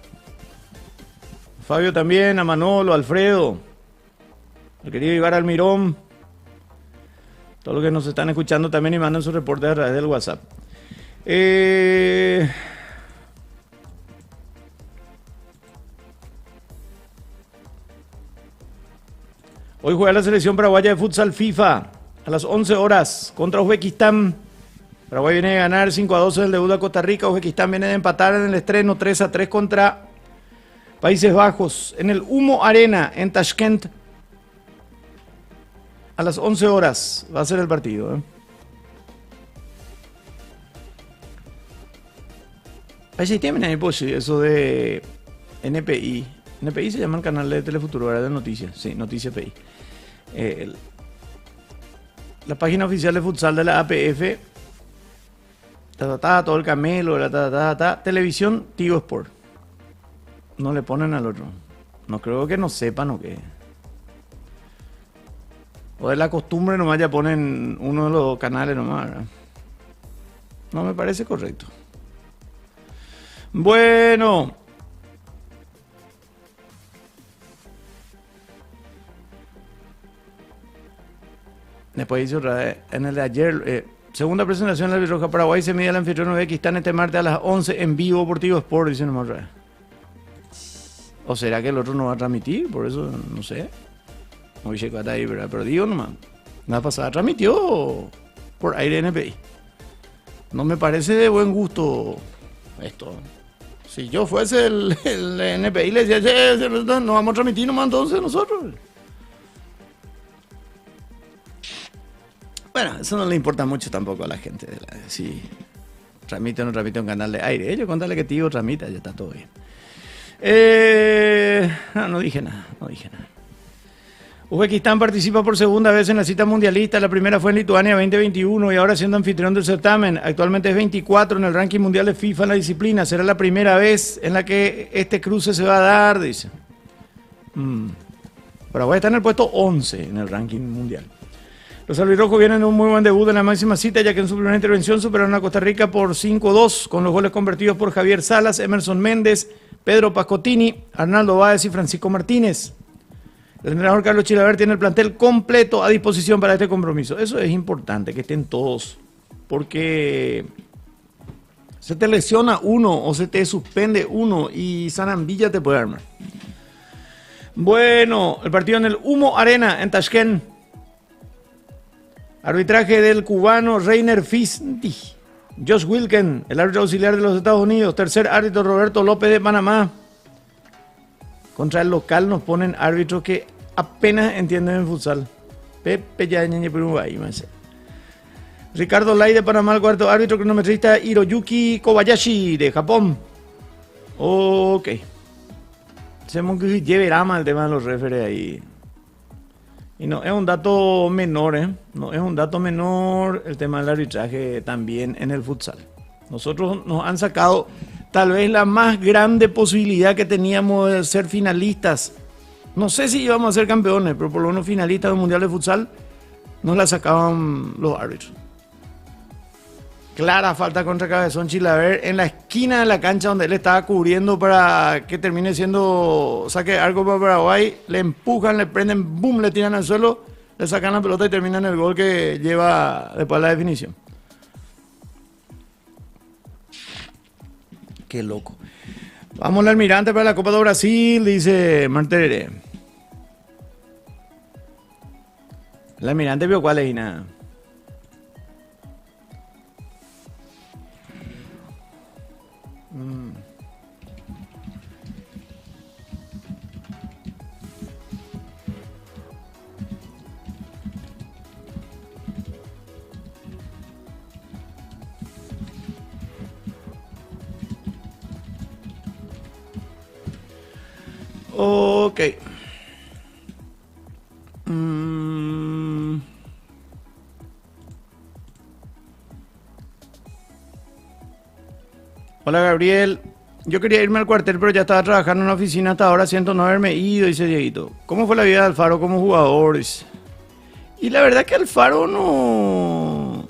Fabio también, a Manolo, a Alfredo, al querido Ibar Almirón, todos los que nos están escuchando también y mandan sus reportes a través del WhatsApp. Hoy juega la selección paraguaya de futsal FIFA a las 11 horas contra Uzbekistán. Paraguay viene de ganar 5-2 en el debut a Costa Rica. Uzbekistán viene de empatar en el estreno 3-3 contra Países Bajos. En el Humo Arena en Tashkent. A las 11 horas va a ser el partido. Ahí tienen ahí pues eso de NPI. NPI se llama el canal de Telefuturo, ¿verdad? De noticias. Sí, Noticias PI. La página oficial de futsal de la APF. Todo el camelo, televisión, Tigo Sport. No le ponen al otro. No creo que no sepan o qué. O de la costumbre nomás ya ponen uno de los canales nomás, ¿verdad? No me parece correcto. Bueno. Después dice otra vez, en el de ayer... segunda presentación de la Albirroja Paraguay se mide al anfitrión Uzbekistán este martes a las 11 en vivo por Tigo Sport, dice nomás otra vez. ¿O será que el otro no va a transmitir? Por eso, no sé. Muy checata ahí, ¿verdad? Pero digo nomás. La pasada transmitió por aire NPI. No me parece de buen gusto esto. Si yo fuese el NPI le decía, no vamos a transmitir nomás entonces nosotros. Bueno, eso no le importa mucho tampoco a la gente. Si transmite o no transmite un canal de aire. Ellos contarle que Tigo transmita, ya está todo bien. No dije nada. Uzbekistán participa por segunda vez en la cita mundialista. La primera fue en Lituania 2021 y ahora siendo anfitrión del certamen. Actualmente es 24 en el ranking mundial de FIFA en la disciplina. Será la primera vez en la que este cruce se va a dar, dice. Paraguay está en el puesto 11 en el ranking mundial. Los albirrojos vienen en un muy buen debut en la máxima cita, ya que en su primera intervención superaron a Costa Rica por 5-2, con los goles convertidos por Javier Salas, Emerson Méndez, Pedro Pascotini, Arnaldo Báez y Francisco Martínez. El entrenador Carlos Chilaver tiene el plantel completo a disposición para este compromiso. Eso es importante, que estén todos, porque se te lesiona uno o se te suspende uno y Sanambilla te puede armar. Bueno, el partido en el Humo Arena en Tashkent. Arbitraje del cubano Reiner Fisti. Josh Wilken, el árbitro auxiliar de los Estados Unidos. Tercer árbitro Roberto López de Panamá. Contra el local nos ponen árbitros que apenas entienden en futsal. Pepe Yañeñe Perubay, más. Ricardo Lai de Panamá, el cuarto árbitro. Cronometrista Hiroyuki Kobayashi de Japón. Ok. Hacemos que lleve rama el tema de los referees ahí. Y no es un dato menor, No es un dato menor el tema del arbitraje también en el futsal. Nosotros nos han sacado tal vez la más grande posibilidad que teníamos de ser finalistas. No sé si íbamos a ser campeones, pero por lo menos finalistas del Mundial de Futsal nos la sacaban los árbitros. Clara falta contra Cabezón Chilaver en la esquina de la cancha donde él estaba cubriendo para que termine siendo saque de arco para Paraguay. Le empujan, le prenden, boom, le tiran al suelo, le sacan la pelota y terminan el gol que lleva después la definición. Qué loco. Vamos al Almirante para la Copa de Brasil, dice Marterere. El Almirante vio cuál es y nada. Ok. Mm. Hola Gabriel, yo quería irme al cuartel, pero ya estaba trabajando en una oficina hasta ahora, siento no haberme ido, dice Dieguito. ¿Cómo fue la vida de Alfaro como jugador? Dice. Y la verdad que Alfaro no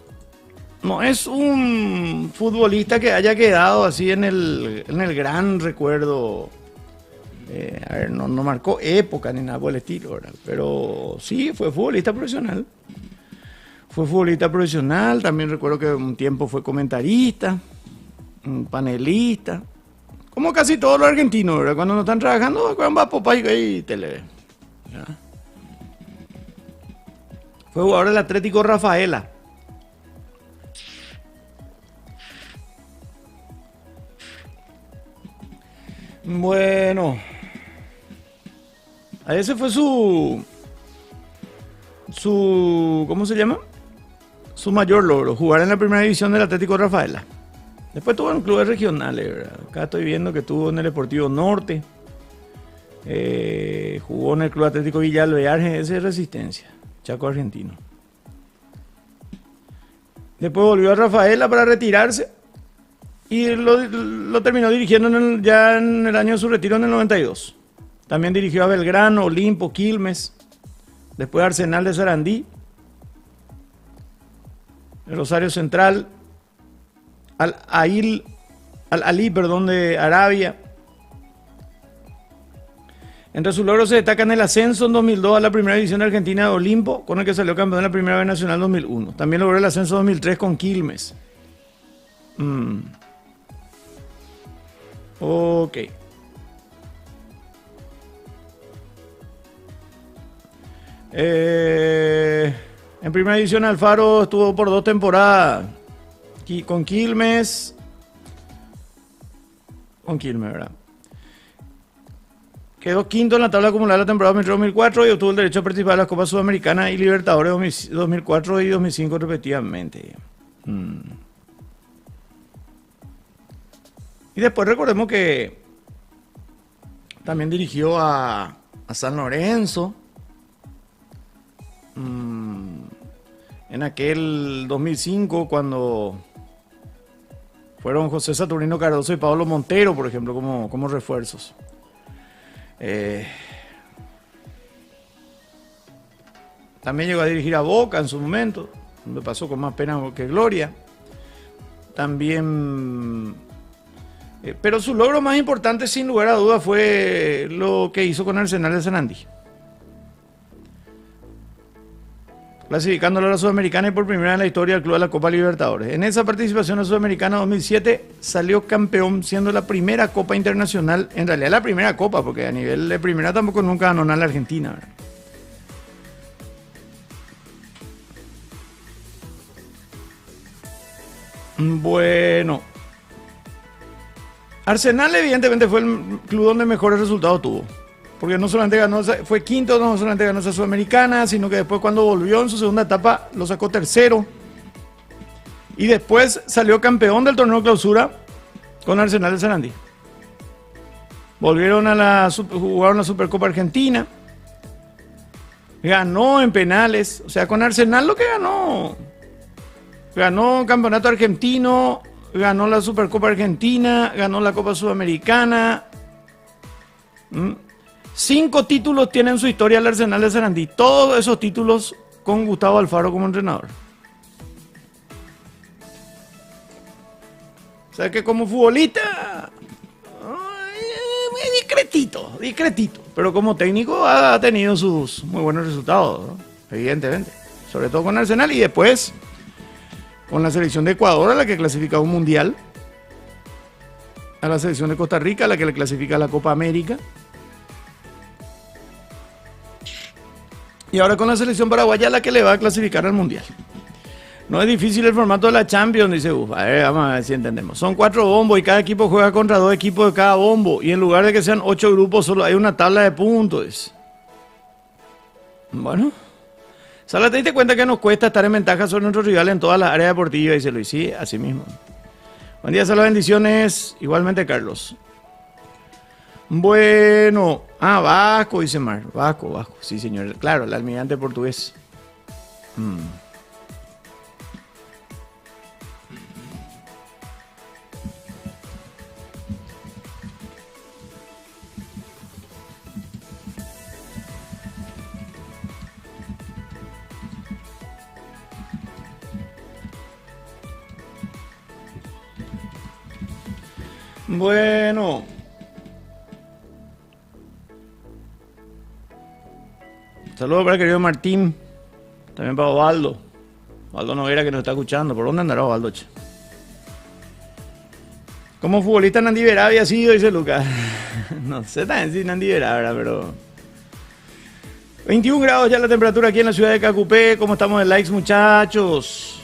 es un futbolista que haya quedado así en el gran recuerdo. A ver, no marcó época ni nada por el estilo, ¿verdad? Pero sí, fue futbolista profesional. Fue futbolista profesional, también recuerdo que un tiempo fue comentarista, un panelista. Como casi todos los argentinos, ¿verdad? Cuando no están trabajando, va papá y tele. ¿Verdad? Fue jugador del Atlético Rafaela. Bueno, ese fue ¿cómo se llama? Su mayor logro, jugar en la primera división del Atlético Rafaela. Después tuvo en clubes regionales, ¿verdad? Acá estoy viendo que tuvo en el Deportivo Norte, jugó en el Club Atlético Villa Alvear, ese es Resistencia, Chaco argentino. Después volvió a Rafaela para retirarse y lo terminó dirigiendo ya en el año de su retiro, en el 92. También dirigió a Belgrano, Olimpo, Quilmes, después Arsenal de Sarandí, Rosario Central, Al-Ali, de Arabia. Entre sus logros se destacan el ascenso en 2002 a la primera división argentina de Olimpo, con el que salió campeón de la primera B nacional en 2001. También logró el ascenso en 2003 con Quilmes. Ok. En primera división Alfaro estuvo por 2 temporadas con Quilmes, ¿verdad? Quedó quinto en la tabla acumulada de la temporada 2003-2004 y obtuvo el derecho a participar en las Copas Sudamericanas y Libertadores 2004 y 2005 respectivamente. Y después recordemos que también dirigió a San Lorenzo. En aquel 2005 cuando fueron José Saturnino Cardoso y Pablo Montero, por ejemplo, como refuerzos. También llegó a dirigir a Boca en su momento, donde pasó con más pena que gloria. También, pero su logro más importante, sin lugar a dudas, fue lo que hizo con Arsenal de Sarandí, clasificándolo a la Sudamericana y por primera vez en la historia del club de la Copa Libertadores. En esa participación en la Sudamericana 2007 salió campeón, siendo la primera Copa Internacional, en realidad la primera Copa, porque a nivel de primera tampoco nunca ganó nada la Argentina, ¿verdad? Bueno, Arsenal evidentemente fue el club donde mejores resultados tuvo. Porque no solamente ganó, fue quinto, no solamente ganó esa Sudamericana, sino que después cuando volvió en su segunda etapa lo sacó tercero. Y después salió campeón del torneo clausura con Arsenal de Sarandí. Volvieron jugaron la Supercopa Argentina. Ganó en penales. O sea, con Arsenal lo que ganó. Ganó campeonato argentino, ganó la Supercopa Argentina, ganó la Copa Sudamericana. 5 títulos tiene en su historia el Arsenal de Sarandí. Todos esos títulos con Gustavo Alfaro como entrenador. O sea que como futbolista, discretito. Pero como técnico ha tenido sus muy buenos resultados, ¿no? Evidentemente. Sobre todo con Arsenal y después con la selección de Ecuador, a la que clasifica un mundial. A la selección de Costa Rica, a la que le clasifica la Copa América. Y ahora con la selección paraguaya, la que le va a clasificar al mundial. No es difícil el formato de la Champions, dice Uf. A ver, vamos a ver si entendemos. Son 4 bombos y cada equipo juega contra 2 equipos de cada bombo. Y en lugar de que sean 8 grupos, solo hay una tabla de puntos. Bueno. Sala, te diste cuenta que nos cuesta estar en ventaja sobre nuestros rivales en todas las áreas deportivas, dice Luis. Sí, así mismo. Buen día, Sala, bendiciones. Igualmente, Carlos. Bueno. Ah, Vasco, dice Mar. Vasco, Vasco. Sí, señor. Claro, el almirante portugués. Mm. Bueno. Saludos para el querido Martín. También para Osvaldo. Osvaldo Noguera que nos está escuchando. ¿Por dónde andará Osvaldo? Che? Como futbolista Nandi Verá había sido, dice Lucas. No sé también si Nandi Verá, ¿verdad? Pero 21 grados ya la temperatura aquí en la ciudad de Cacupé. ¿Cómo estamos de likes, muchachos?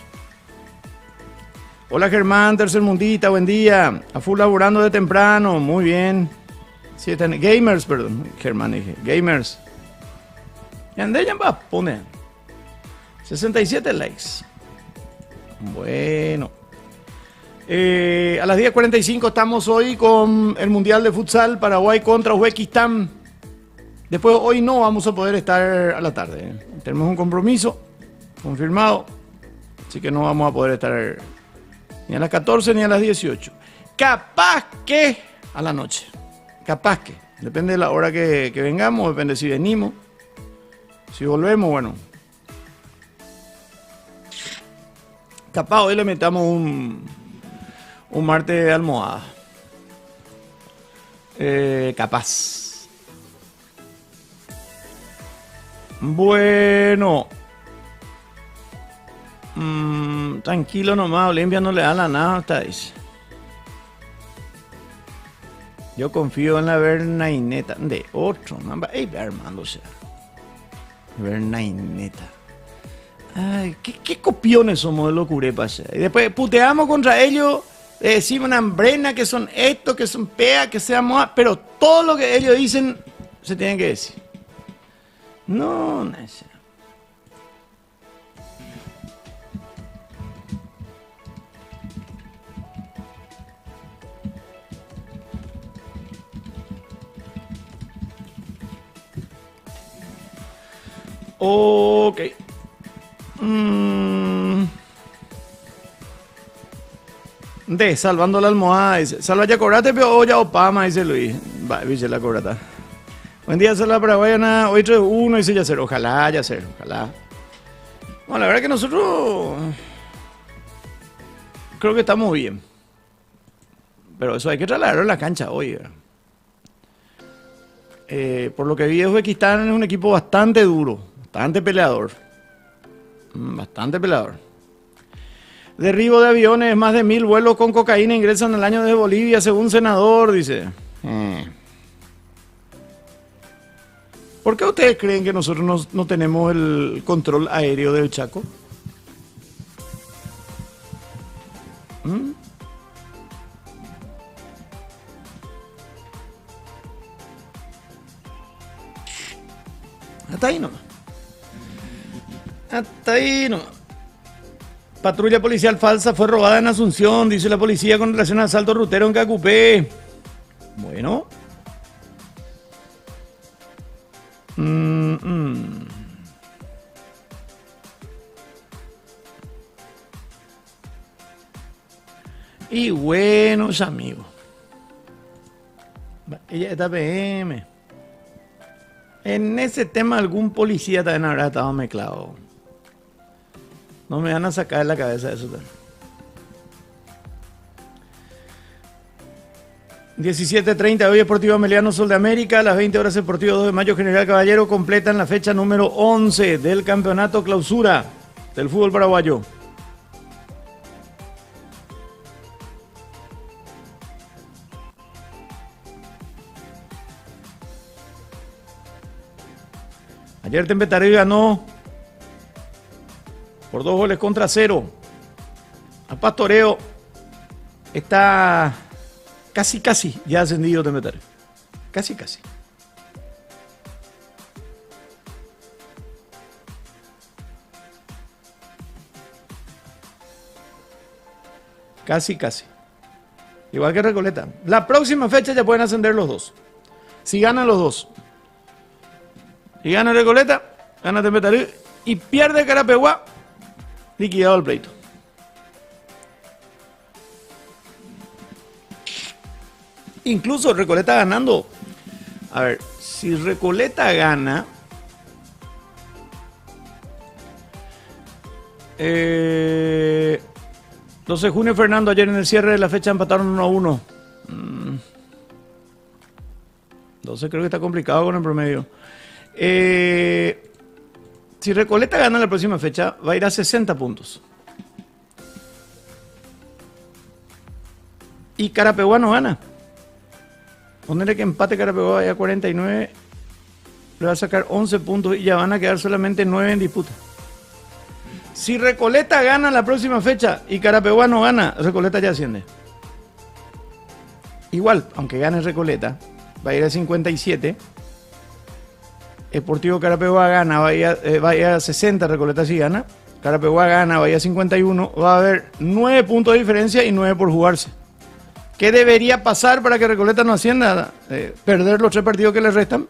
Hola Germán, tercermundita, buen día. A full laburando de temprano, muy bien. Sí, están gamers, perdón. Germán dije, gamers. Y andé ya va, pone 67 likes. Bueno. A las 10:45 estamos hoy con el Mundial de Futsal Paraguay contra Uzbekistán. Después hoy no vamos a poder estar a la tarde. Tenemos un compromiso confirmado. Así que no vamos a poder estar ni a las 14 ni a las 18. Capaz que a la noche. Capaz que. Depende de la hora que vengamos, depende si venimos. Si volvemos, bueno. Capaz hoy le metamos un martes de almohada. Capaz. Bueno. Tranquilo nomás, Olimpia no le da la nada hasta dice. Yo confío en la Bernaineta de otro. Ey, Armando, o sea. Bernaineta. Ay, qué copiones somos de los curepas. Y después puteamos contra ellos, decimos una hambrena que son esto, que son pea, que seamos... Pero todo lo que ellos dicen se tiene que decir. No, no sé. Ok. Salvando la almohada, dice. Salva ya cobrate, pero ya opama, dice Luis. Va, dice la cobrata. Buen día, Salva Paraguayana. Hoy 3-1, dice Yacer. Ojalá, Yacer, ojalá. Bueno, la verdad que nosotros creo que estamos bien. Pero eso hay que trasladarlo en la cancha hoy, ¿verdad? Por lo que vi, Uzbekistán es un equipo bastante duro, bastante peleador. Bastante peleador. Derribo de aviones, más de 1000 vuelos con cocaína ingresan al año de Bolivia, según senador, dice. ¿Por qué ustedes creen que nosotros no tenemos el control aéreo del Chaco? Hasta ahí nomás. Hasta ahí nomás. Patrulla policial falsa fue robada en Asunción, dice la policía con relación al asalto rutero en Cacupé. Bueno. Y buenos amigos. Ella está PM. En ese tema algún policía también habrá estado mezclado. No me van a sacar de la cabeza eso también. 17:30 hoy Deportivo Ameliano Sol de América, a las 20 horas Deportivo 2 de Mayo General Caballero completan la fecha número 11 del campeonato clausura del fútbol paraguayo. Ayer Tempetaré ganó por 2-0. A Pastoreo está casi ya ascendido Tempetaré. Casi. Casi. Igual que Recoleta. La próxima fecha ya pueden ascender los dos. Si ganan los dos. Si gana Recoleta, gana Tembetarú y pierde Carapeguá, liquidado el pleito. Incluso Recoleta ganando. A ver, si Recoleta gana... 12 de junio, Fernando, ayer en el cierre de la fecha empataron 1-1. 12 creo que está complicado con el promedio. Si Recoleta gana la próxima fecha, va a ir a 60 puntos. Y Carapeguá no gana. Ponerle que empate Carapeguá vaya a 49, le va a sacar 11 puntos y ya van a quedar solamente 9 en disputa. Si Recoleta gana la próxima fecha y Carapeguá no gana, Recoleta ya asciende. Igual, aunque gane Recoleta, va a ir a 57. Sportivo Carapeguá gana, va a ir a 60, Recoleta si gana. Carapeguá gana, va a ir a 51. Va a haber 9 puntos de diferencia y 9 por jugarse. ¿Qué debería pasar para que Recoleta no ascienda? Perder los 3 partidos que le restan.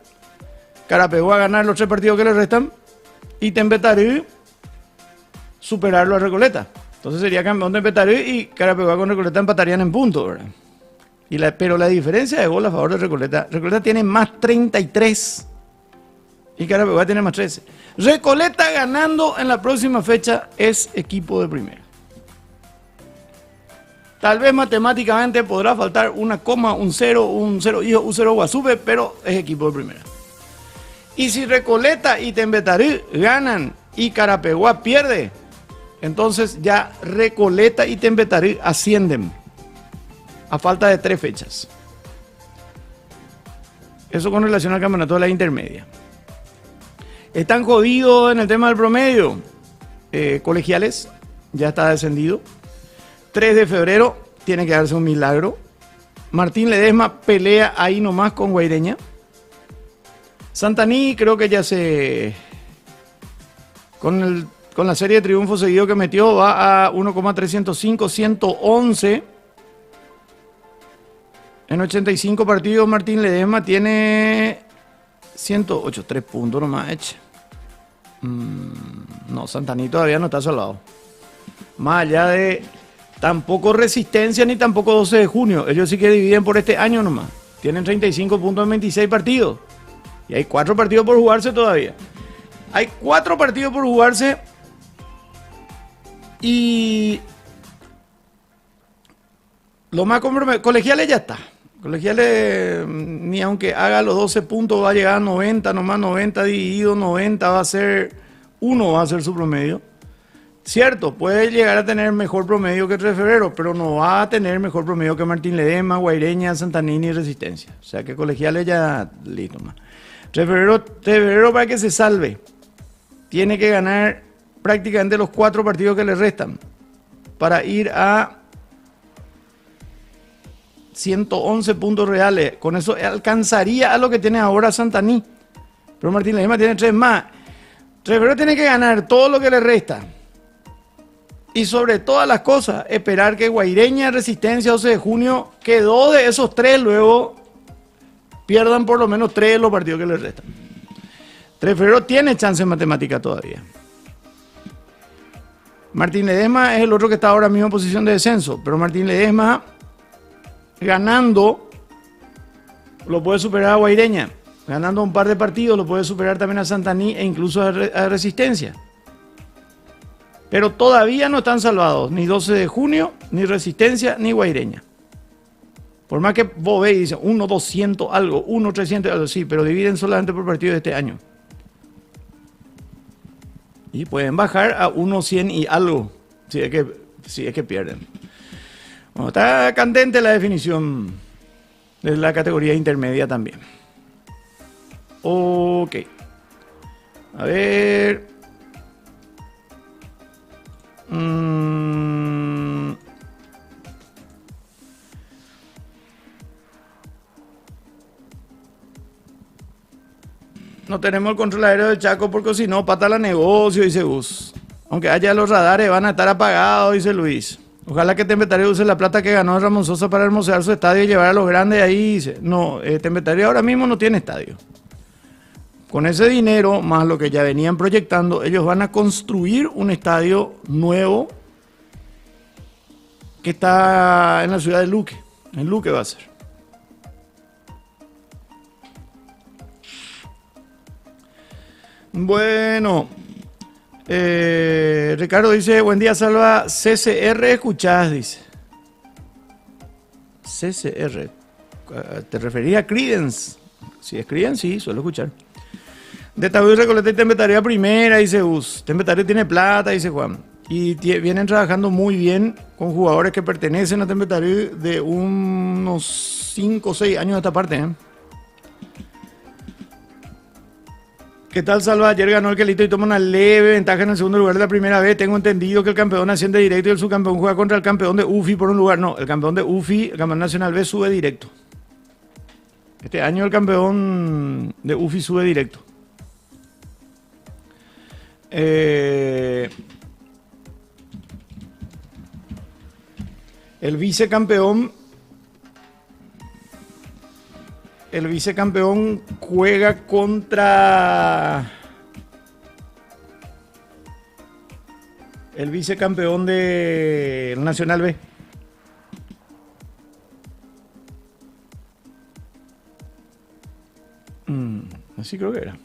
Carapeguá ganar los 3 partidos que le restan. Y Tembetarú superarlo a Recoleta. Entonces sería campeón Tembetarú y Carapeguá con Recoleta empatarían en puntos, ¿verdad? Pero la diferencia de gol a favor de Recoleta. Recoleta tiene más 33 y Carapeguá tiene más 13. Recoleta ganando en la próxima fecha es equipo de primera. Tal vez matemáticamente podrá faltar una coma, un 0 hijo, un 0 Guasupe, pero es equipo de primera. Y si Recoleta y Tembetarú ganan y Carapeguá pierde, entonces ya Recoleta y Tembetarú ascienden a falta de 3 fechas. Eso con relación al campeonato de la intermedia. Están jodidos en el tema del promedio. Colegiales ya está descendido. 3 de febrero tiene que darse un milagro. Martín Ledesma pelea ahí nomás con Guaireña. Santaní creo que ya se... Con la serie de triunfos seguido que metió va a 1,305, 111. En 85 partidos Martín Ledesma tiene 108, 3 puntos nomás. No, Santaní todavía no está salvado. Más allá de tampoco Resistencia ni tampoco 12 de junio. Ellos sí que dividen por este año nomás. Tienen 35 puntos en 26 partidos. Y hay 4 partidos por jugarse todavía. Hay 4 partidos por jugarse. Y lo más comprometido, Colegiales ya está. Colegiales, ni aunque haga los 12 puntos, va a llegar a 90, nomás 90 dividido 90 va a ser 1, va a ser su promedio. Cierto, puede llegar a tener mejor promedio que 3 de febrero, pero no va a tener mejor promedio que Martín Ledesma, Guaireña, Santanini y Resistencia. O sea que Colegiales ya listo más. 3 de febrero para que se salve, tiene que ganar prácticamente los 4 partidos que le restan para ir a 111 puntos reales. Con eso alcanzaría a lo que tiene ahora Santaní. Pero Martín Ledesma tiene 3 más. 3 de febrero tiene que ganar todo lo que le resta. Y sobre todas las cosas, esperar que Guaireña, Resistencia, 12 de junio, que 2 de esos 3 luego pierdan por lo menos 3 de los partidos que les restan. 3 de febrero tiene chance en matemática todavía. Martín Ledesma es el otro que está ahora mismo en posición de descenso, pero Martín Ledesma ganando lo puede superar a Guaireña. Ganando un par de partidos lo puede superar también a Santaní e incluso a Resistencia. Pero todavía no están salvados ni 12 de junio, ni Resistencia, ni Guaireña. Por más que vos veis y dicen 1.200 algo, 1.300 algo, sí, pero dividen solamente por partido de este año. Y pueden bajar a 1.100 y algo, si es que pierden. Bueno, está candente la definición de la categoría intermedia también. Ok. A ver... No tenemos el control aéreo de Chaco porque si no, pata la negocio, dice Gus. Aunque haya los radares, van a estar apagados, dice Luis. Ojalá que Tembetario use la plata que ganó Ramón Sosa para hermosear su estadio y llevar a los grandes ahí. Dice, no, Tembetario ahora mismo no tiene estadio. Con ese dinero, más lo que ya venían proyectando, ellos van a construir un estadio nuevo que está en la ciudad de Luque. En Luque va a ser. Bueno, Ricardo dice, buen día, Salva, CCR, escuchás, dice. CCR, ¿te referías a Creedence? Si es Creedence, sí, suelo escuchar. De Tabú y Recoleta y Tembetario a primera, dice Gus. Tembetario tiene plata, dice Juan. Y vienen trabajando muy bien con jugadores que pertenecen a Tembetario de unos 5 o 6 años a esta parte, ¿eh? ¿Qué tal, Salva? Ayer ganó el Quelito y toma una leve ventaja en el segundo lugar de la primera vez. Tengo entendido que el campeón asciende directo y el subcampeón juega contra el campeón de UFI por un lugar. No, el campeón de UFI, el campeón nacional B, sube directo. Este año el campeón de UFI sube directo. El vicecampeón juega contra el vicecampeón del Nacional B. Así creo que era.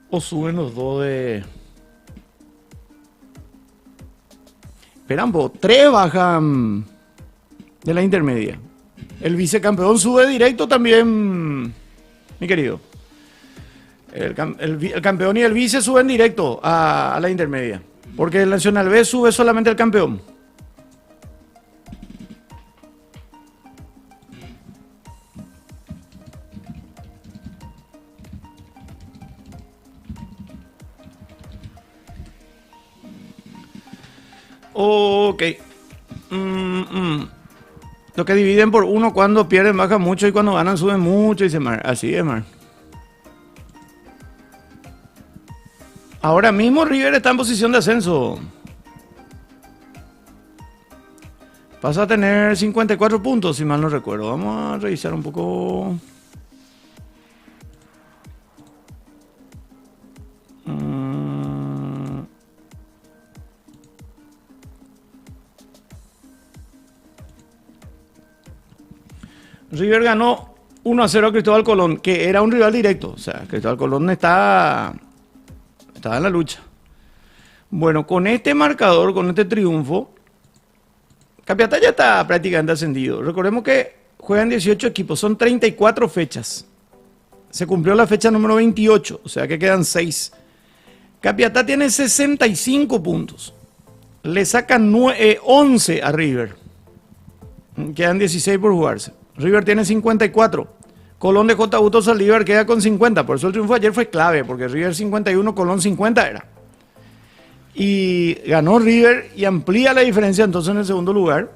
O suben los dos de... Esperan, 3 bajan de la intermedia. El vicecampeón sube directo también, mi querido. El campeón y el vice suben directo a la intermedia. Porque el Nacional B sube solamente el campeón. Ok. Lo que dividen por uno, cuando pierden bajan mucho y cuando ganan suben mucho, dice Mar. Así es, Mar. Ahora mismo River está en posición de ascenso. Pasa a tener 54 puntos, si mal no recuerdo. Vamos a revisar un poco. River ganó 1-0 a Cristóbal Colón, que era un rival directo. O sea, Cristóbal Colón estaba en la lucha. Bueno, con este marcador, con este triunfo, Capiatá ya está prácticamente ascendido. Recordemos que juegan 18 equipos, son 34 fechas. Se cumplió la fecha número 28, o sea que quedan 6. Capiatá tiene 65 puntos. Le sacan 11 a River. Quedan 16 por jugarse. River tiene 54. Colón de J. Autos Saldívar queda con 50. Por eso el triunfo ayer fue clave, porque River 51, Colón 50 era. Y ganó River y amplía la diferencia entonces en el segundo lugar.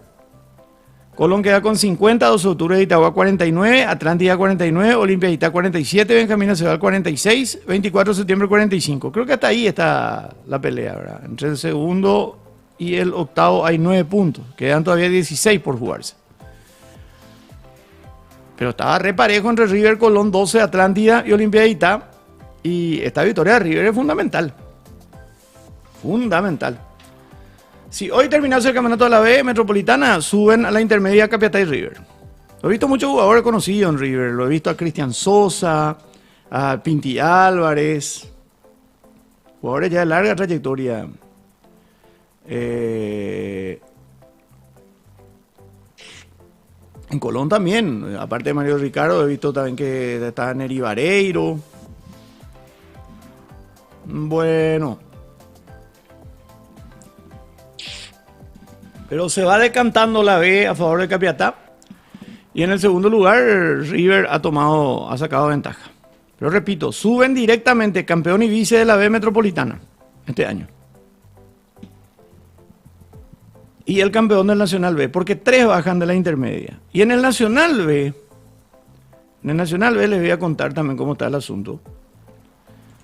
Colón queda con 50, 12 de octubre de Itagua 49, Atlántida 49, Olimpia Itá 47, Benjamín Aceval 46, 24 de septiembre 45. Creo que hasta ahí está la pelea, ¿verdad? Entre el segundo y el octavo hay 9 puntos. Quedan todavía 16 por jugarse. Pero estaba re parejo entre River, Colón, 12, Atlántida y Olimpia Itá. Y esta victoria de River es fundamental. Fundamental. Si hoy terminase el campeonato de la B Metropolitana, suben a la intermedia Capiatá y River. Lo he visto muchos jugadores conocidos en River. Lo he visto a Cristian Sosa, a Pinti Álvarez. Jugadores ya de larga trayectoria. En Colón también, aparte de Mario Ricardo, he visto también que está Neri Vareiro. Bueno. Pero se va decantando la B a favor de Capiatá. Y en el segundo lugar, River ha sacado ventaja. Pero repito, suben directamente campeón y vice de la B Metropolitana este año. Y el campeón del Nacional B, porque 3 bajan de la intermedia. Y en el Nacional B les voy a contar también cómo está el asunto.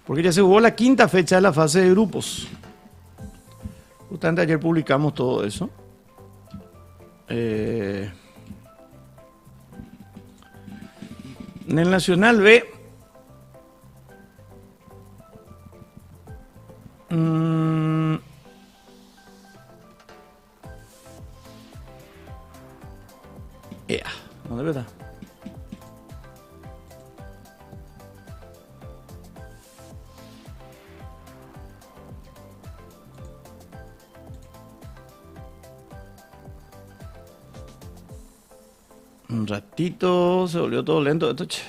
porque ya se jugó la quinta fecha de la fase de grupos. Justamente ayer publicamos todo eso. En el Nacional B, ¿dónde está? Un ratito se volvió todo lento esto, che.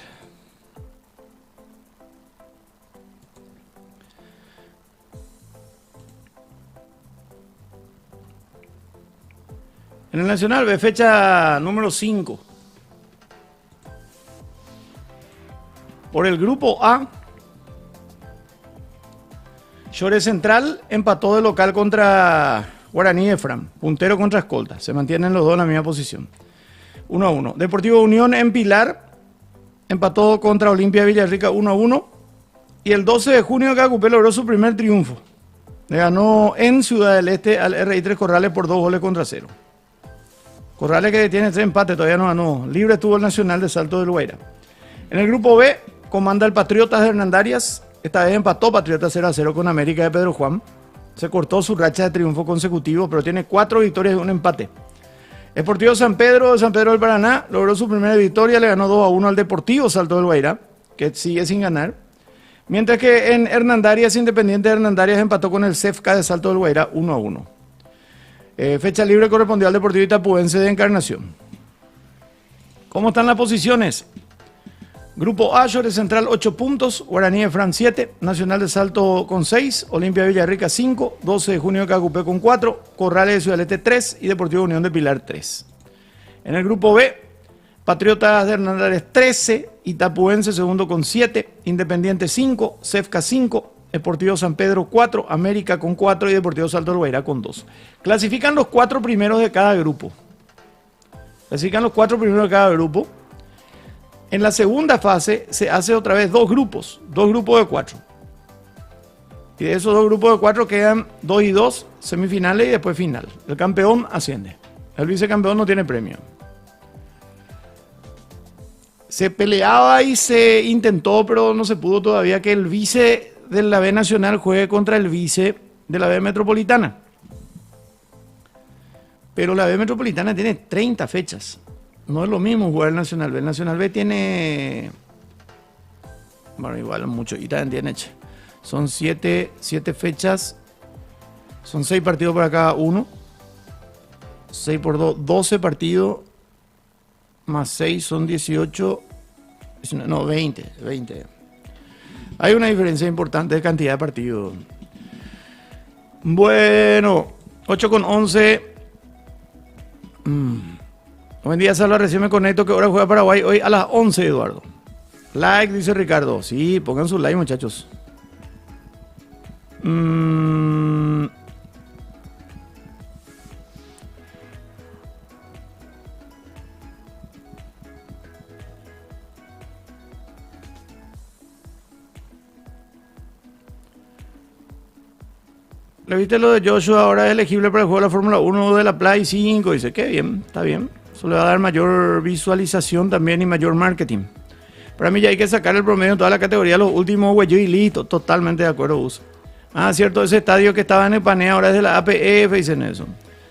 En el Nacional B, fecha número 5. Por el grupo A, Shore Central empató de local contra Guaraní Efram, puntero contra escolta. Se mantienen los dos en la misma posición. 1-1. Deportivo Unión en Pilar empató contra Olimpia Villarrica 1-1. Y el 12 de junio Cacupé logró su primer triunfo. Le ganó en Ciudad del Este al RI3 Corrales por 2-0. Corrales, que tiene 3 empates, todavía no ganó. Libre estuvo el Nacional de Salto del Guaira. En el grupo B comanda el Patriotas de Hernandarias. Esta vez empató Patriotas 0-0 con América de Pedro Juan. Se cortó su racha de triunfo consecutivo, pero tiene 4 victorias y un empate. Deportivo San Pedro de San Pedro del Paraná logró su primera victoria, le ganó 2-1 al Deportivo Salto del Guaira, que sigue sin ganar. Mientras que en Hernandarias, Independiente de Hernandarias empató con el CEFCA de Salto del Guaira 1-1. Fecha libre correspondió al Deportivo Itapuense de Encarnación. ¿Cómo están las posiciones? Grupo A, Shore Central 8 puntos, Guaraní Efram 7, Nacional de Salto con 6, Olimpia Villarrica 5, 12 de junio de Cacupé con 4, Corrales de Ciudad del Este 3 y Deportivo Unión de Pilar 3. En el grupo B, Patriotas de Hernandarias 13, Itapuense segundo con 7, Independiente 5, CEFCA 5, Deportivo San Pedro 4, América con 4 y Deportivo Salto del Guaira con 2. Clasifican los 4 primeros de cada grupo. En la segunda fase se hace otra vez 2 grupos de 4. Y de esos 2 grupos de 4 quedan 2 y 2, semifinales y después final. El campeón asciende. El vicecampeón no tiene premio. Se peleaba y se intentó, pero no se pudo todavía, que el vice de la B Nacional juegue contra el vice de la B Metropolitana. Pero la B Metropolitana tiene 30 fechas. No es lo mismo jugar el Nacional B. El Nacional B tiene... Bueno, igual mucho. Y también tiene... Son 7 fechas. Son 6 partidos para cada uno. 6 por 2, 12 partidos. Más 6 son 18. No, 20. Hay una diferencia importante de cantidad de partidos. Bueno, 8:11. Buen día, Salva, recién me conecto. ¿Qué hora juega Paraguay? Hoy a las 11, Eduardo. Like, dice Ricardo. Sí, pongan su like, muchachos. ¿Le viste lo de Joshua? Ahora es elegible para el juego de la Fórmula 1 de la Play 5. Dice, qué bien, está bien. Eso le va a dar mayor visualización también y mayor marketing. Para mí ya hay que sacar el promedio en toda la categoría, los últimos güeyos y listo. Totalmente de acuerdo, Gus. Ah, cierto, ese estadio que estaba en Epanea ahora es de la APF, dicen eso.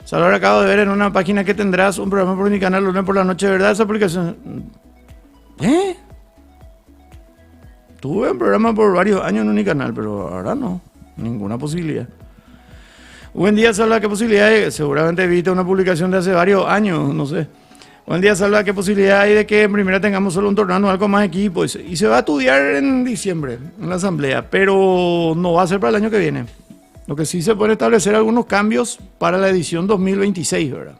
Salvador, acabo de ver en una página que tendrás un programa por mi canal lunes por la noche, ¿verdad? Esa aplicación... Tuve un programa por varios años en Unicanal, pero ahora no. Ninguna posibilidad. Buen día, Salva, ¿qué posibilidad hay? Seguramente viste una publicación de hace varios años, no sé. Buen día, Salva, ¿qué posibilidad hay de que en primera tengamos solo un torneo anual con más equipos? Y se va a estudiar en diciembre, en la asamblea, pero no va a ser para el año que viene. Lo que sí se puede establecer algunos cambios para la edición 2026, ¿verdad?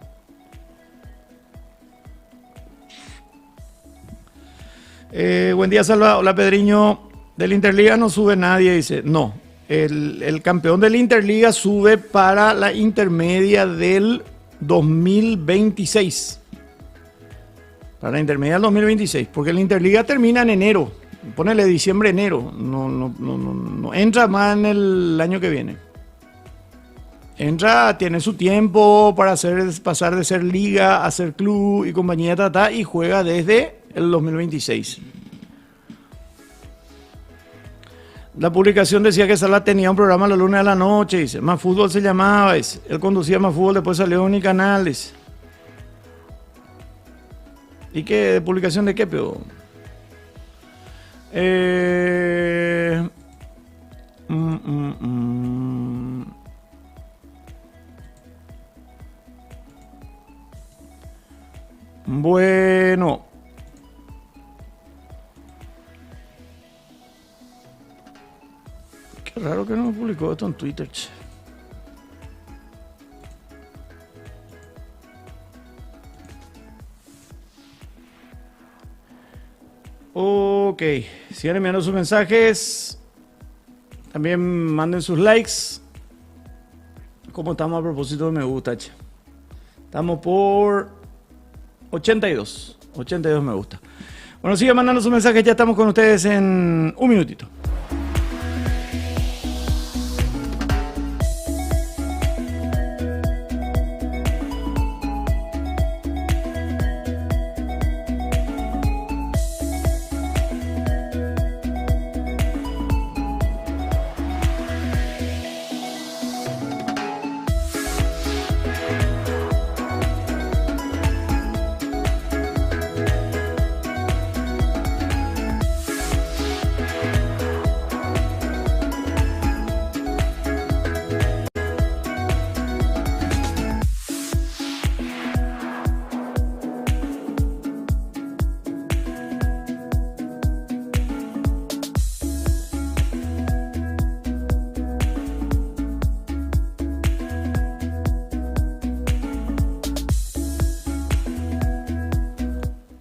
Buen día, Salva. Hola, Pedriño. Del Interliga no sube nadie, dice. No. El campeón de la Interliga sube para la intermedia del 2026. Para la intermedia del 2026. Porque la Interliga termina en enero. ponele diciembre, enero. No entra más en el año que viene. Entra, tiene su tiempo para pasar de ser liga a ser club y compañía y juega desde el 2026. La publicación decía que Salah tenía un programa la lunes a la noche, dice, Más Fútbol se llamaba, dice. Él conducía Más Fútbol, después salió en Unicanal, dice. ¿Y qué? ¿Publicación de qué, pero? Bueno. Qué raro que no publicó esto en Twitter, che. Ok, sigan enviando sus mensajes. También manden sus likes. ¿Cómo estamos a propósito de me gusta, che? Estamos por 82. 82 me gusta. Bueno, sigan mandando sus mensajes. Ya estamos con ustedes en un minutito.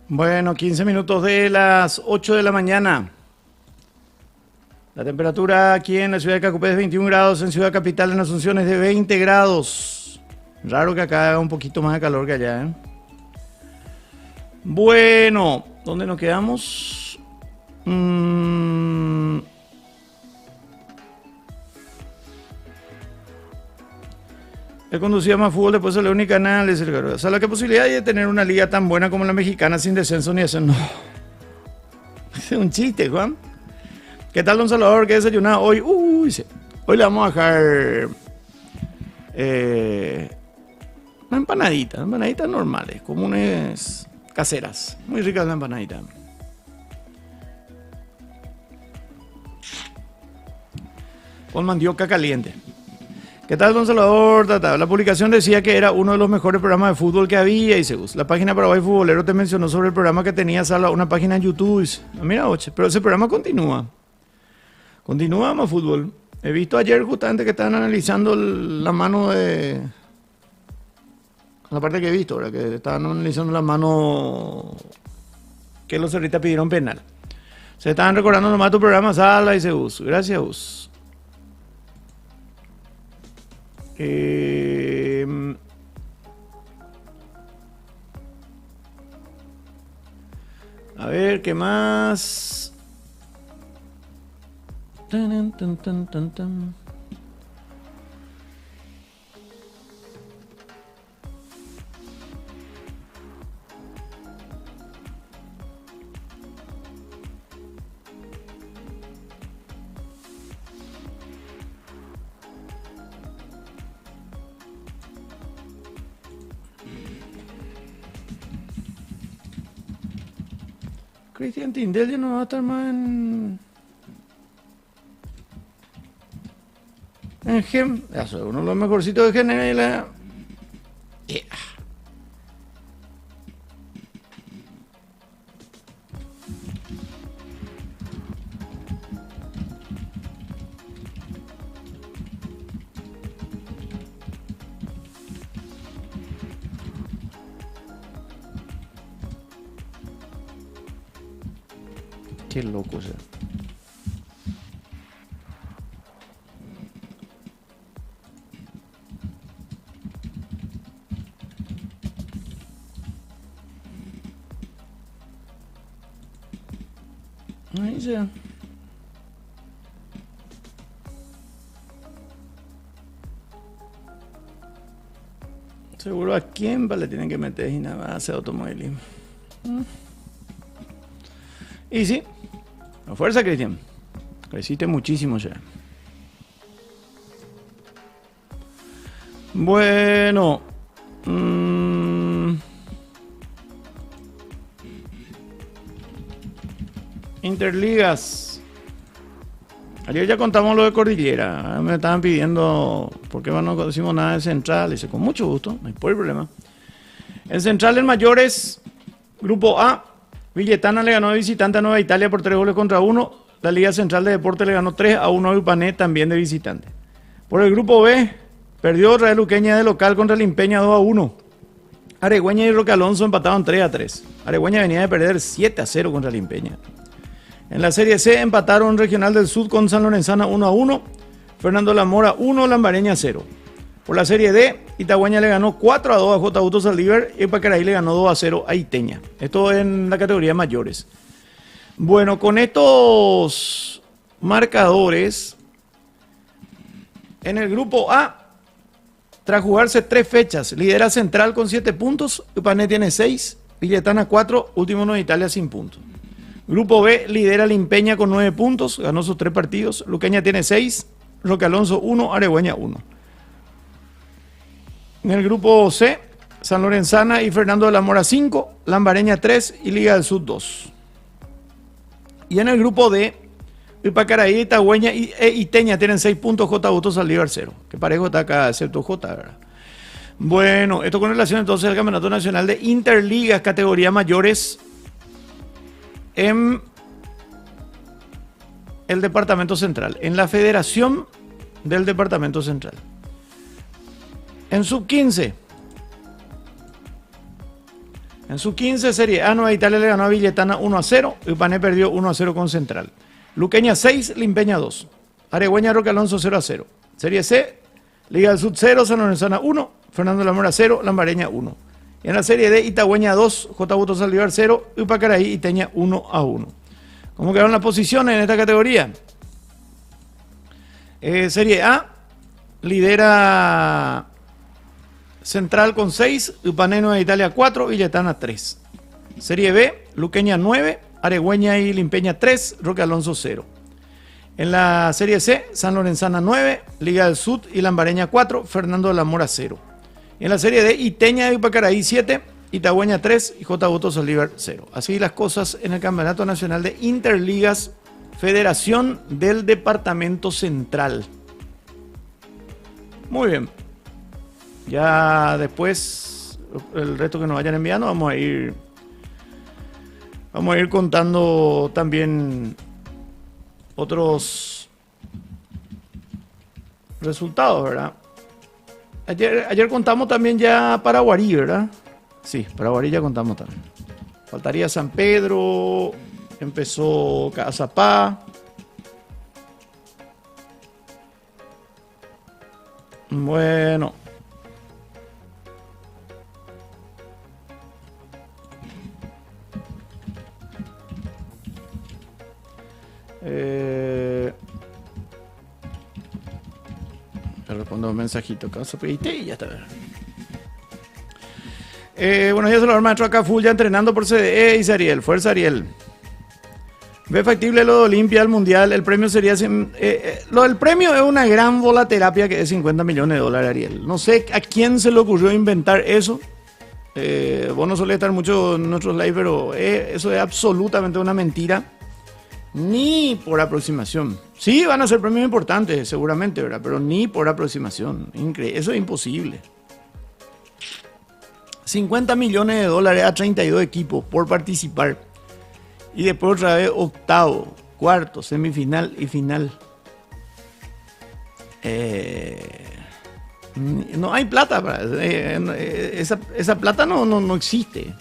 Bueno, 15 minutos de las 8 de la mañana. La temperatura aquí en la ciudad de Cacupé es 21 grados, en Ciudad Capital, en Asunción, es de 20 grados. Raro que acá haga un poquito más de calor que allá, ¿eh? Bueno, ¿dónde nos quedamos? Él conducía Más Fútbol, después salió Unicanal. O sea, la posibilidad de tener una liga tan buena como la mexicana sin descenso ni ascenso. No. Es un chiste, Juan. ¿Qué tal, don Salvador? ¿Qué desayunado hoy? Hoy le vamos a dejar una empanaditas normales, comunes, caseras. Muy ricas las empanaditas. Con mandioca caliente. ¿Qué tal, don Salvador? La publicación decía que era uno de los mejores programas de fútbol que había. Dice, la página Paraguay Futbolero te mencionó sobre el programa que tenía Sala, una página en YouTube. Dice, mira, oche, pero ese programa continúa. Continúa Más Fútbol. He visto ayer justamente que estaban analizando la mano de... La parte que he visto, ¿verdad? Que estaban analizando la mano que los cerristas pidieron penal. Se estaban recordando nomás tu programa, Sala, dice Gus. Gracias, Gus. A ver, ¿qué más? Cristian Tindel ya no va a estar más en Gem. Eso es uno de los mejorcitos de General. Yeah. Qué loco, o sea. Ahí se... Seguro a quién le tienen que meter y nada más hacer automovilismo. Y sí, a fuerza, Cristian. Creciste muchísimo ya. Bueno. Interligas. Ayer ya contamos lo de Cordillera. Me estaban pidiendo por qué no decimos nada de Central. Dice, con mucho gusto, no hay problema. En Central, en mayores, Grupo A, Villetana le ganó de visitante a Nueva Italia por 3-1. La Liga Central de Deportes le ganó 3-1 a Upané, también de visitante. Por el Grupo B, perdió Real Luqueña de local contra el Impeña 2-1. Aregüeña y Roque Alonso empataron 3-3. Aregüeña venía de perder 7-0 contra el Impeña. En la Serie C empataron Regional del Sur con San Lorenzana 1-1. Fernando Lamora 1, Lambareña 0. Por la Serie D, Itagüeña le ganó 4-2 a J. Autos Saldívar y Pacaraí le ganó 2-0 a Iteña. Esto en la categoría mayores. Bueno, con estos marcadores, en el Grupo A, tras jugarse 3 fechas, lidera Central con 7 puntos, Upané tiene 6, Villetana 4, último Nueva Italia sin puntos. Grupo B lidera Limpeña con 9 puntos, ganó sus 3 partidos, Luqueña tiene 6, Roque Alonso 1, Aregüeña 1. En el Grupo C, San Lorenzana y Fernando de la Mora 5, Lambareña 3 y Liga del Sur 2. Y en el Grupo D, Ipacaraí, Itagüeña e Iteña tienen 6 puntos, J. Autos Saldívar 0. Que parejo está acá, excepto J, ¿verdad? Bueno, esto con relación entonces al Campeonato Nacional de Interligas, categoría mayores, en el Departamento Central, en la Federación del Departamento Central. En sub-15, Serie A, Nueva Italia le ganó a Villetana 1-0, Upané perdió 1-0 con Central. Luqueña 6, Limpeña 2. Aregüeña, Roque Alonso 0-0. Serie C, Liga del Sur 0, San Lorenzana 1, Fernando Lamora 0, Lambareña 1. Y en la Serie D, Itagüeña 2, J. Autos Saldívar 0, Ipacaraí, Iteña 1-1. ¿Cómo quedaron las posiciones en esta categoría? Serie A, lidera Central con 6, Upané, Nueva Italia 4, Villetana 3. Serie B, Luqueña 9, Aregüeña y Limpeña 3, Roque Alonso 0. En la Serie C, San Lorenzana 9, Liga del Sur y Lambareña 4, Fernando de la Mora 0. Y en la Serie D, Iteña y Pacaraí 7, Itagüeña 3 y J. Autos Saldívar 0. Así las cosas en el Campeonato Nacional de Interligas, Federación del Departamento Central. Muy bien. Ya después, el resto que nos vayan enviando, vamos a ir contando también otros resultados, ¿verdad? Ayer contamos también ya Paraguarí, ¿verdad? Sí, Paraguarí ya contamos también. Faltaría San Pedro, empezó Cazapá. Bueno. Le respondo un mensajito acá, y ya está. Buenos días, el maestro acá full ya entrenando por CDE, dice Ariel. Fuerza, Ariel. ¿Ve factible lo de Olimpia al Mundial? El premio sería... lo del premio es una gran volaterapia que es 50 millones de dólares, Ariel. No sé a quién se le ocurrió inventar eso. Vos no solés estar mucho en nuestros live, pero eso es absolutamente una mentira. Ni por aproximación. Sí, van a ser premios importantes, seguramente, ¿verdad? Pero ni por aproximación. Eso es imposible. 50 millones de dólares a 32 equipos por participar. Y después otra vez octavo, cuarto, semifinal y final. No hay plata. Esa plata no existe.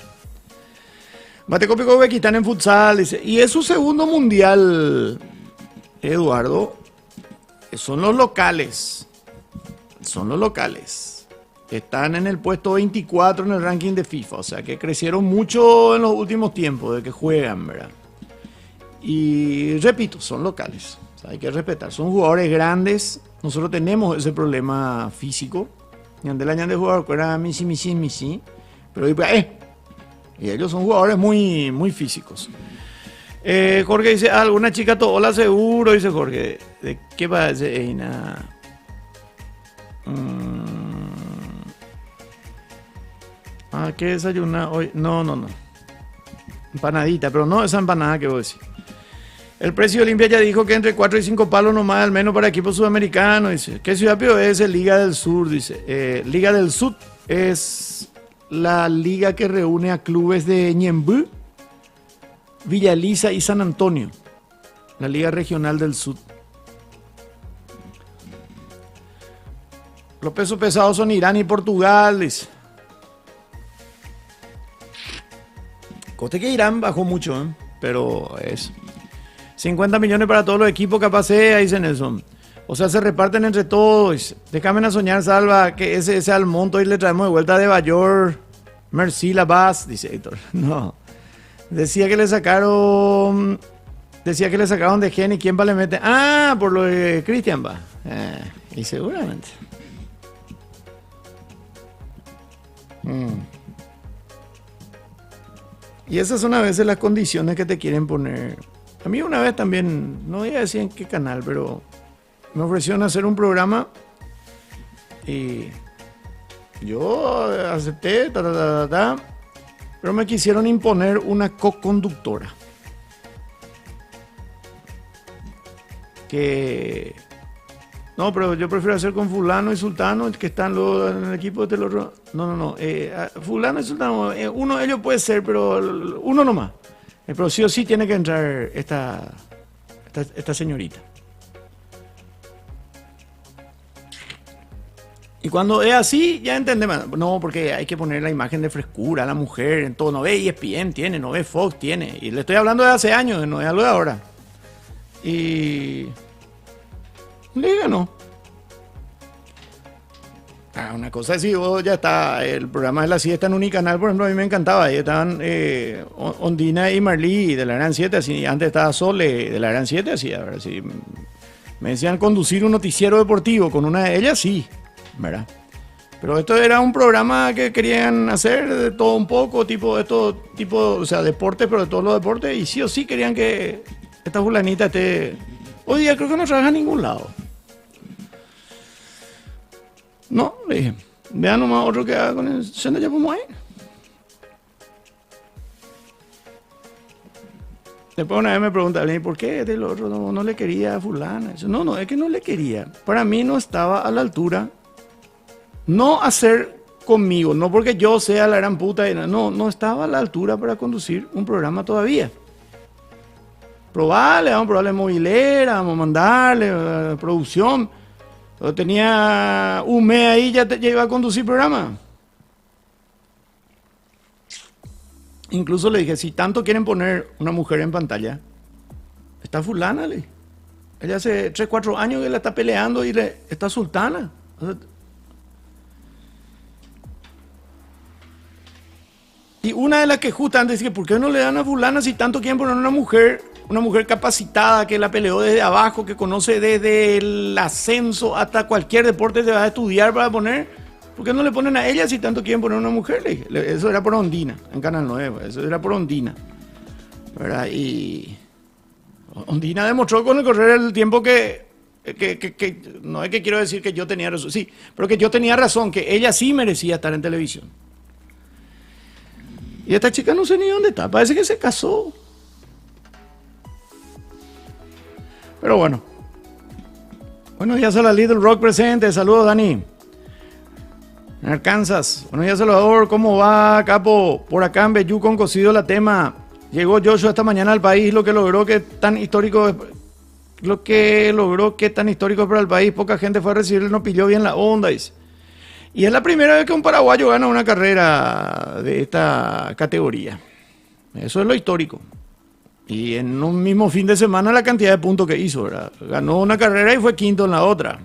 Matecopico Bequitán en futsal, dice, y es su segundo mundial, Eduardo. Son los locales. Están en el puesto 24 en el ranking de FIFA, o sea que crecieron mucho en los últimos tiempos de que juegan, ¿verdad? Y repito, son locales. O sea, hay que respetar. Son jugadores grandes. Nosotros tenemos ese problema físico. Ñandela Ñande jugador que era Misi. Pero y ellos son jugadores muy, muy físicos. Jorge dice, alguna chica tola seguro, dice Jorge. ¿De qué va ese Eina? ¿Qué desayuna hoy? No. Empanadita, pero no esa empanada que vos decís. El precio de Olimpia ya dijo que entre 4 y 5 palos nomás, al menos para equipos sudamericanos. Dice, ¿qué ciudad peor es? Liga del Sur, dice. Liga del Sur es la liga que reúne a clubes de Ñemby, Villa Elisa y San Antonio. La Liga Regional del Sur. Los pesos pesados son Irán y Portugal, dice. Coste que Irán bajó mucho, pero es 50 millones para todos los equipos, capaz sea, dice Nelson. O sea, se reparten entre todos. Déjame a soñar, Salva, que ese Almonto y le traemos de vuelta de Bayor. Merci la Paz, dice Héctor. No. Decía que le sacaron de Gen y quién va le mete. Por lo de Cristian va. Y seguramente. Y esas son a veces las condiciones que te quieren poner. A mí una vez también, no voy a decir en qué canal, pero me ofrecieron hacer un programa y yo acepté, pero me quisieron imponer una co-conductora. No, pero yo prefiero hacer con fulano y sultano, que están en el equipo de los... No. Fulano y sultano, uno de ellos puede ser, pero uno nomás. Pero sí o sí tiene que entrar esta señorita. Y cuando es así, ya entendemos. No, porque hay que poner la imagen de frescura a la mujer en todo. No ve ESPN tiene, no ve Fox tiene. Y le estoy hablando de hace años, no es algo de ahora. Y... le ganó. Una cosa así, ya está. El programa de la siesta en Unicanal, por ejemplo, a mí me encantaba. Ahí estaban Ondina y Marlí de la Gran 7, así. Antes estaba Sole de la Gran 7, así. A ver, si me decían conducir un noticiero deportivo con una de ellas, sí, ¿verdad? Pero esto era un programa que querían hacer de todo un poco, o sea, deportes, pero de todos los deportes. Y sí o sí querían que esta fulanita esté... Hoy día creo que no trabaja en ningún lado. No, le dije, vean nomás otro que haga con el senda ya como ahí. Después una vez me preguntaron, ¿por qué del otro no le quería a fulana? No, es que no le quería. Para mí no estaba a la altura. No hacer conmigo, no porque yo sea la gran puta. No estaba a la altura para conducir un programa todavía. Vamos a probarle movilera, vamos a mandarle producción. Yo tenía un mes ahí, ya iba a conducir programa. Incluso le dije, si tanto quieren poner una mujer en pantalla, está fulana, le. Ella hace 3, 4 años que la está peleando y está sultana. Y una de las que justamente dice, ¿por qué no le dan a fulana si tanto quieren poner una mujer capacitada que la peleó desde abajo, que conoce desde el ascenso hasta cualquier deporte que va a estudiar para poner? ¿Por qué no le ponen a ella si tanto quieren poner una mujer? Le dije, eso era por Ondina, en Canal 9, eso era por Ondina, ¿verdad? Y Ondina demostró con el correr del tiempo que no es que quiero decir que yo tenía razón, sí, pero que yo tenía razón, que ella sí merecía estar en televisión. Y esta chica no sé ni dónde está, parece que se casó. Pero bueno. Buenos días a la Little Rock presente. Saludos, Dani. En Arkansas. Buenos días, Salvador. ¿Cómo va, capo? Por acá en Bellú con Cocido la tema. Llegó Joshua esta mañana al país. Lo que logró que tan histórico para el país. Poca gente fue a recibirlo, no pilló bien la onda. Dice. Y es la primera vez que un paraguayo gana una carrera de esta categoría. Eso es lo histórico. Y en un mismo fin de semana la cantidad de puntos que hizo, ¿verdad? Ganó una carrera y fue quinto en la otra.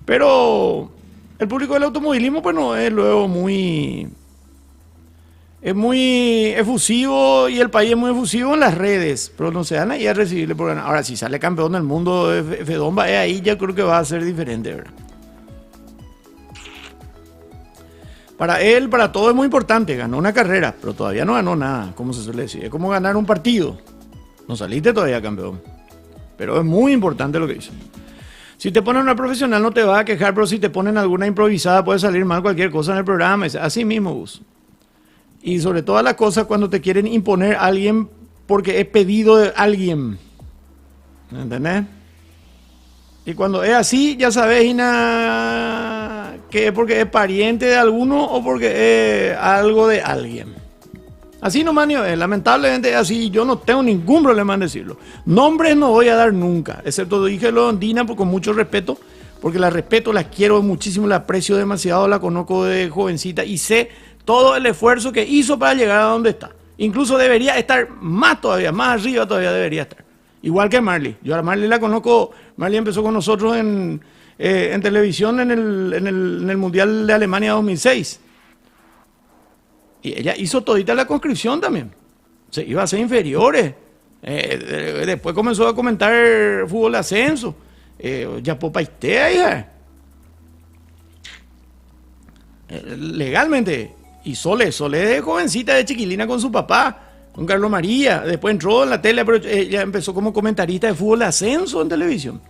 Pero el público del automovilismo pues no es luego muy Es muy efusivo y el país es muy efusivo en las redes, pero no se dan ahí a recibirle por ganar. Ahora, si sale campeón del mundo Fedomba, ahí ya creo que va a ser diferente, ¿verdad? Para él, para todo es muy importante. Ganó una carrera, pero todavía no ganó nada, como se suele decir. Es como ganar un partido. No saliste todavía campeón. Pero es muy importante lo que hizo. Si te ponen una profesional no te vas a quejar, pero si te ponen alguna improvisada puede salir mal cualquier cosa en el programa. Así mismo, Gus. Y sobre todas las cosas cuando te quieren imponer a alguien porque es pedido de alguien. ¿Entendés? Y cuando es así, ya sabes, Ina, que es porque es pariente de alguno o porque es algo de alguien. Así nomás, lamentablemente es así. Yo no tengo ningún problema en decirlo. Nombres no voy a dar nunca, excepto dije lo Dina con mucho respeto, porque la respeto, la quiero muchísimo, la aprecio demasiado, la conozco de jovencita y sé todo el esfuerzo que hizo para llegar a donde está. Incluso debería estar más todavía, más arriba todavía debería estar. Igual que Marley. Yo a Marley la conozco. Marley empezó con nosotros en televisión en el Mundial de Alemania 2006. Y ella hizo todita la conscripción también. Se iba a ser inferiores. Después comenzó a comentar fútbol de ascenso. Ya popaistea, hija. Legalmente. Y Sole de jovencita, de chiquilina con su papá, con Carlos María. Después entró en la tele, pero ella empezó como comentarista de fútbol de ascenso en televisión.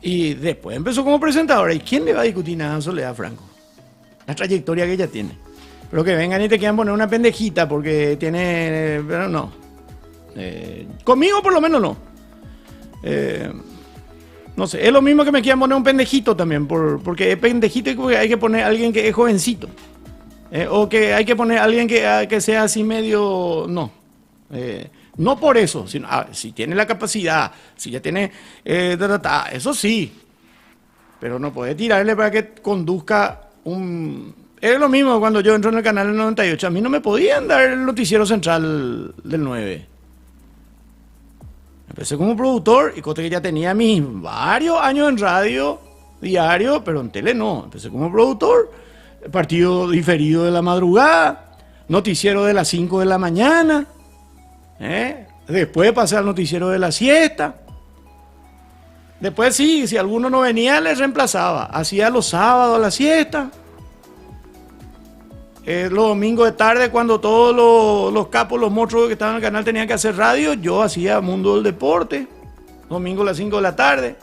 Y después empezó como presentadora. ¿Y quién le va a discutir nada a Soledad Franco? La trayectoria que ella tiene. Pero que vengan y te quieran poner una pendejita porque tiene... Pero no. Conmigo por lo menos no. No sé, es lo mismo que me quieran poner un pendejito también, porque es pendejito y porque hay que poner a alguien que es jovencito. O que hay que poner a alguien que sea así medio... No. No por eso, sino si tiene la capacidad, si ya tiene... eso sí. Pero no puede tirarle para que conduzca un... Es lo mismo cuando yo entro en el canal del 98. A mí no me podían dar el noticiero central del 9. Empecé como productor y cosa que ya tenía mis varios años en radio, diario, pero en tele no. Empecé como productor, partido diferido de la madrugada, noticiero de las 5 de la mañana, después pasé al noticiero de la siesta. Después sí, si alguno no venía, les reemplazaba. Hacía los sábados la siesta. Los domingos de tarde, cuando todos los capos, los monstruos que estaban en el canal tenían que hacer radio, yo hacía Mundo del Deporte. Domingo a las 5 de la tarde.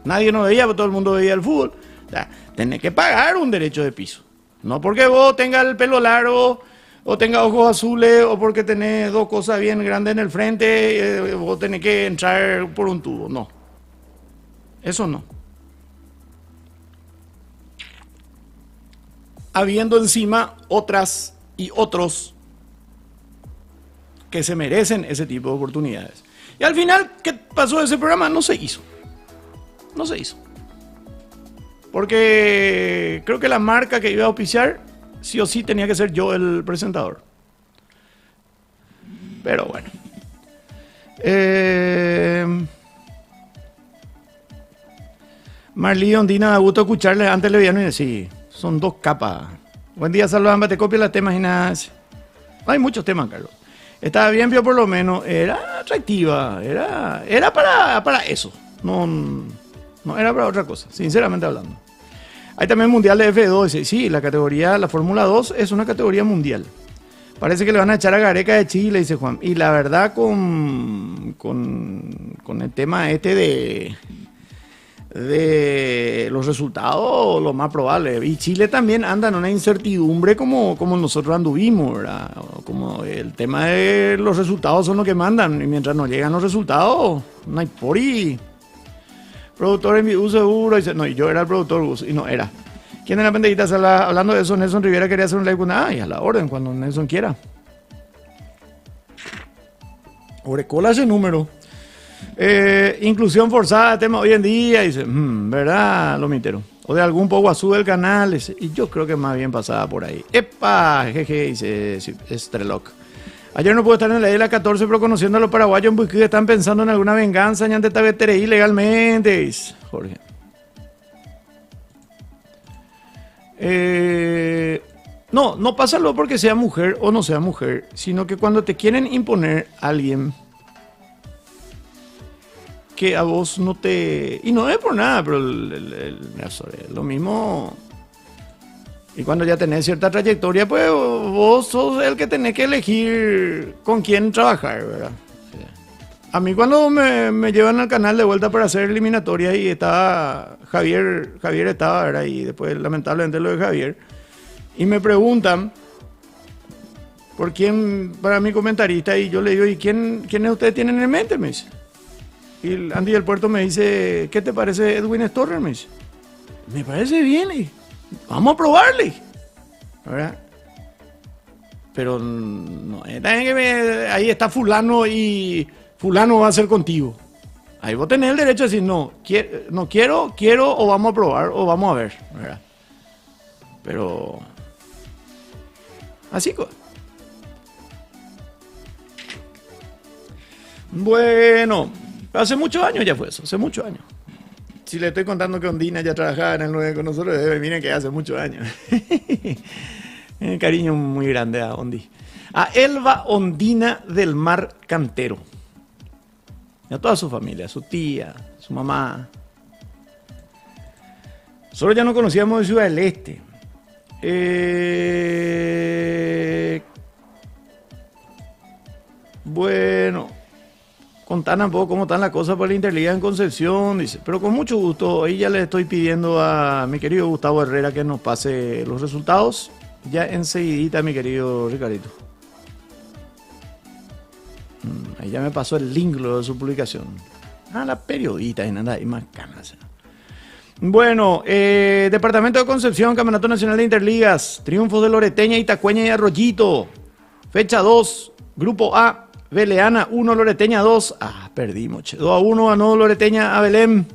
Nadie nos veía, pero todo el mundo veía el fútbol. O sea, tenés que pagar un derecho de piso. No porque vos tengas el pelo largo, o tengas ojos azules, o porque tenés dos cosas bien grandes en el frente, vos tenés que entrar por un tubo. No. Eso no. Habiendo encima otras y otros que se merecen ese tipo de oportunidades. Y al final, ¿qué pasó de ese programa? No se hizo. No se hizo. Porque creo que la marca que iba a auspiciar, sí o sí tenía que ser yo el presentador. Pero bueno. Marley Ondina, da gusto escucharle. Antes le veían y decía, sí, son dos capas. Buen día, saludos, te copio las temas y nada. Hay muchos temas, Carlos. Estaba bien, pero por lo menos era atractiva. Era para eso. No era para otra cosa, sinceramente hablando. Hay también mundial de F2. Sí, la categoría, la Fórmula 2 es una categoría mundial. Parece que le van a echar a Gareca de Chile, dice Juan. Y la verdad, con el tema de los resultados, lo más probable. Y Chile también anda en una incertidumbre como nosotros anduvimos, ¿verdad? Como el tema de los resultados son los que mandan. Y mientras no llegan los resultados, no hay por ahí. Productor en mi seguro. Dice, no, yo era el productor y no era. ¿Quién en la pendejita está hablando de eso? Nelson Rivera quería hacer un live con... Ay, a la orden, cuando Nelson quiera. Orecola ese número. Inclusión forzada, tema hoy en día, dice, ¿verdad, Lomitero? O de algún poguazú del canal, dice, y yo creo que más bien pasaba por ahí. ¡Epa! Jeje, dice Strelock. Ayer no pude estar en la isla 14, pero conociendo a los paraguayos en Buiquí están pensando en alguna venganza, ñante tabetereí legalmente, dice Jorge. No, no pásalo porque sea mujer o no sea mujer, sino que cuando te quieren imponer a alguien que a vos no te... Y no es por nada, pero lo mismo... Y cuando ya tenés cierta trayectoria, pues vos sos el que tenés que elegir con quién trabajar, ¿verdad? A mí cuando me llevan al canal de vuelta para hacer eliminatoria y estaba Javier estaba, ¿verdad? Y después lamentablemente lo de Javier. Y me preguntan por quién, para mi comentarista, y yo le digo, ¿y quiénes ustedes tienen en mente? Me dice. Y el Andy del Puerto me dice, ¿qué te parece Edwin Storrer? Me dice, me parece bien, y vamos a probarle, ¿verdad? Pero no, ahí está fulano y fulano va a ser contigo. Ahí vos tenés el derecho a decir, no quiero, o vamos a probar, o vamos a ver, ¿verdad? Pero así. Bueno, hace muchos años ya fue eso, hace muchos años. Si le estoy contando que Ondina ya trabajaba en el 9 con nosotros, miren que hace muchos años. Un cariño muy grande a Ondi. A Elba Ondina del Mar Cantero. Y a toda su familia, su tía, su mamá. Nosotros ya nos conocíamos de Ciudad del Este. Bueno, contanos un poco cómo están las cosas para la Interliga en Concepción, dice. Pero con mucho gusto, ahí ya le estoy pidiendo a mi querido Gustavo Herrera que nos pase los resultados. Ya enseguidita, mi querido Ricardito. Ahí ya me pasó el link de su publicación. La periodista y nada, y más canas. Bueno, Departamento de Concepción, Campeonato Nacional de Interligas, triunfo de Loreteña, Itacueña y Arroyito. Fecha 2, Grupo A, Beleana 1, Loreteña 2. Perdimos, 2-1 ganó Loreteña a Belén.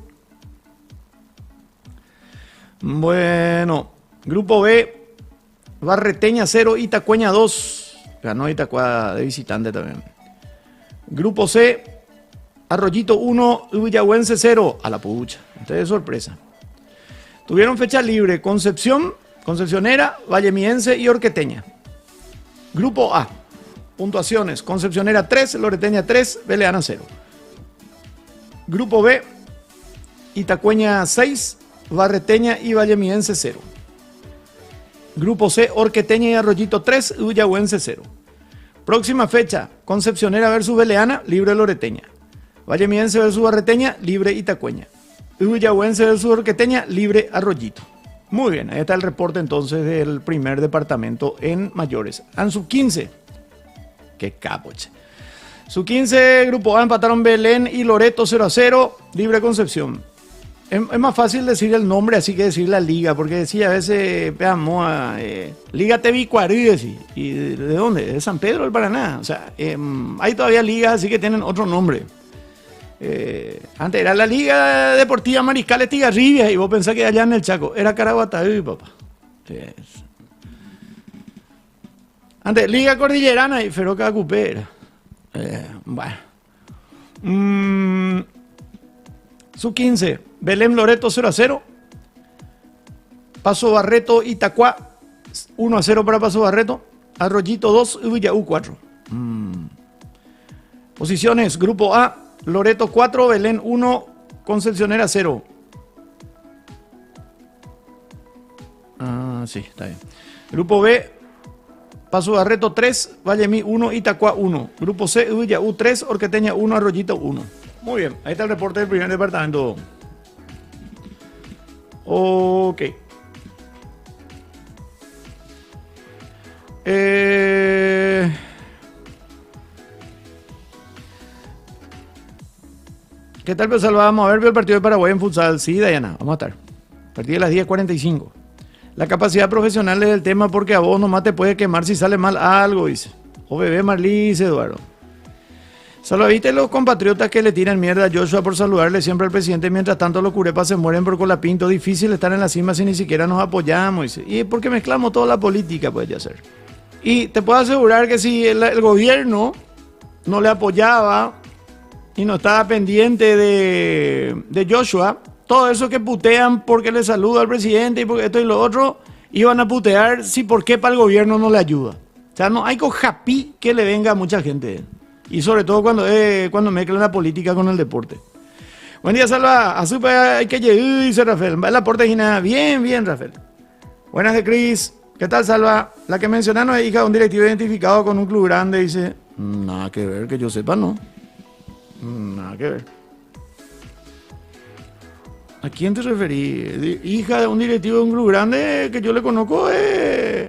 Bueno, Grupo B, Barreteña 0, Itacueña 2. Ganó Itacua de visitante también. Grupo C, Arroyito 1, Villahuense 0. A la pucha, entonces de sorpresa. Tuvieron fecha libre Concepción, Concepcionera, Vallemiense y Orqueteña. Grupo A, puntuaciones: Concepcionera 3, Loreteña 3, Beleana 0. Grupo B, Itacueña 6, Barreteña y Vallemiense 0. Grupo C, Orqueteña y Arroyito 3, Villahuense 0. Próxima fecha, Concepcionera versus Beleana, libre Loreteña. Vallemiense versus Barreteña, libre Itacueña. Villahuense versus Orqueteña, libre Arroyito. Muy bien, ahí está el reporte entonces del primer departamento en mayores. Sub 15. Qué capoche. Sub 15, Grupo A, empataron Belén y Loreto 0-0, libre Concepción. Es más fácil decir el nombre así que decir la liga, porque decía a veces, veamos, Liga Tevicuarí, ¿y de dónde? De San Pedro del Paraná. O sea, hay todavía ligas así que tienen otro nombre. Antes era la Liga Deportiva Mariscal Estigarribia y vos pensás que allá en el Chaco era Caraguatay, papá. Antes Liga Cordillerana y Feroca Cupera. Bueno. Sub 15, Belén Loreto 0-0. Paso Barreto Itacuá 1-0 para Paso Barreto. Arroyito 2 y Villaú 4. Posiciones: Grupo A, Loreto 4, Belén 1, Concepcionera 0. Sí, está bien. Grupo B, Paso Barreto 3, Vallemí 1, Itacuá 1. Grupo C, Villaú 3, Orqueteña 1, Arroyito 1. Muy bien, ahí está el reporte del primer departamento. Ok. ¿Qué tal, pues Vamos a ver el partido de Paraguay en futsal. Sí, Dayana, vamos a estar. A partir de las 10:45. La capacidad profesional es el tema porque a vos nomás te puede quemar si sale mal algo, dice. O bebé Marlis, Eduardo. ¿Viste los compatriotas que le tiran mierda a Joshua por saludarle siempre al presidente? Mientras tanto los curepas se mueren por colapinto. Difícil estar en la cima si ni siquiera nos apoyamos, dice. Y porque mezclamos toda la política, puede ya ser. Y te puedo asegurar que si el gobierno no le apoyaba y no estaba pendiente de Joshua, todo eso que putean porque le saluda al presidente y porque esto y lo otro, iban a putear si por qué para el gobierno no le ayuda. O sea, no hay cojapi que le venga a mucha gente. Y sobre todo cuando mezclan la política con el deporte. Buen día, Salva. A super hay que llegar, dice Rafael. Va el aporte, Gina. Bien, bien, Rafael. Buenas de Cris. ¿Qué tal, Salva? La que mencionaron es hija de un directivo identificado con un club grande. Dice, nada que ver, que yo sepa, no. Nada que ver. ¿A quién te referí? Hija de un directivo de un club grande que yo le conozco es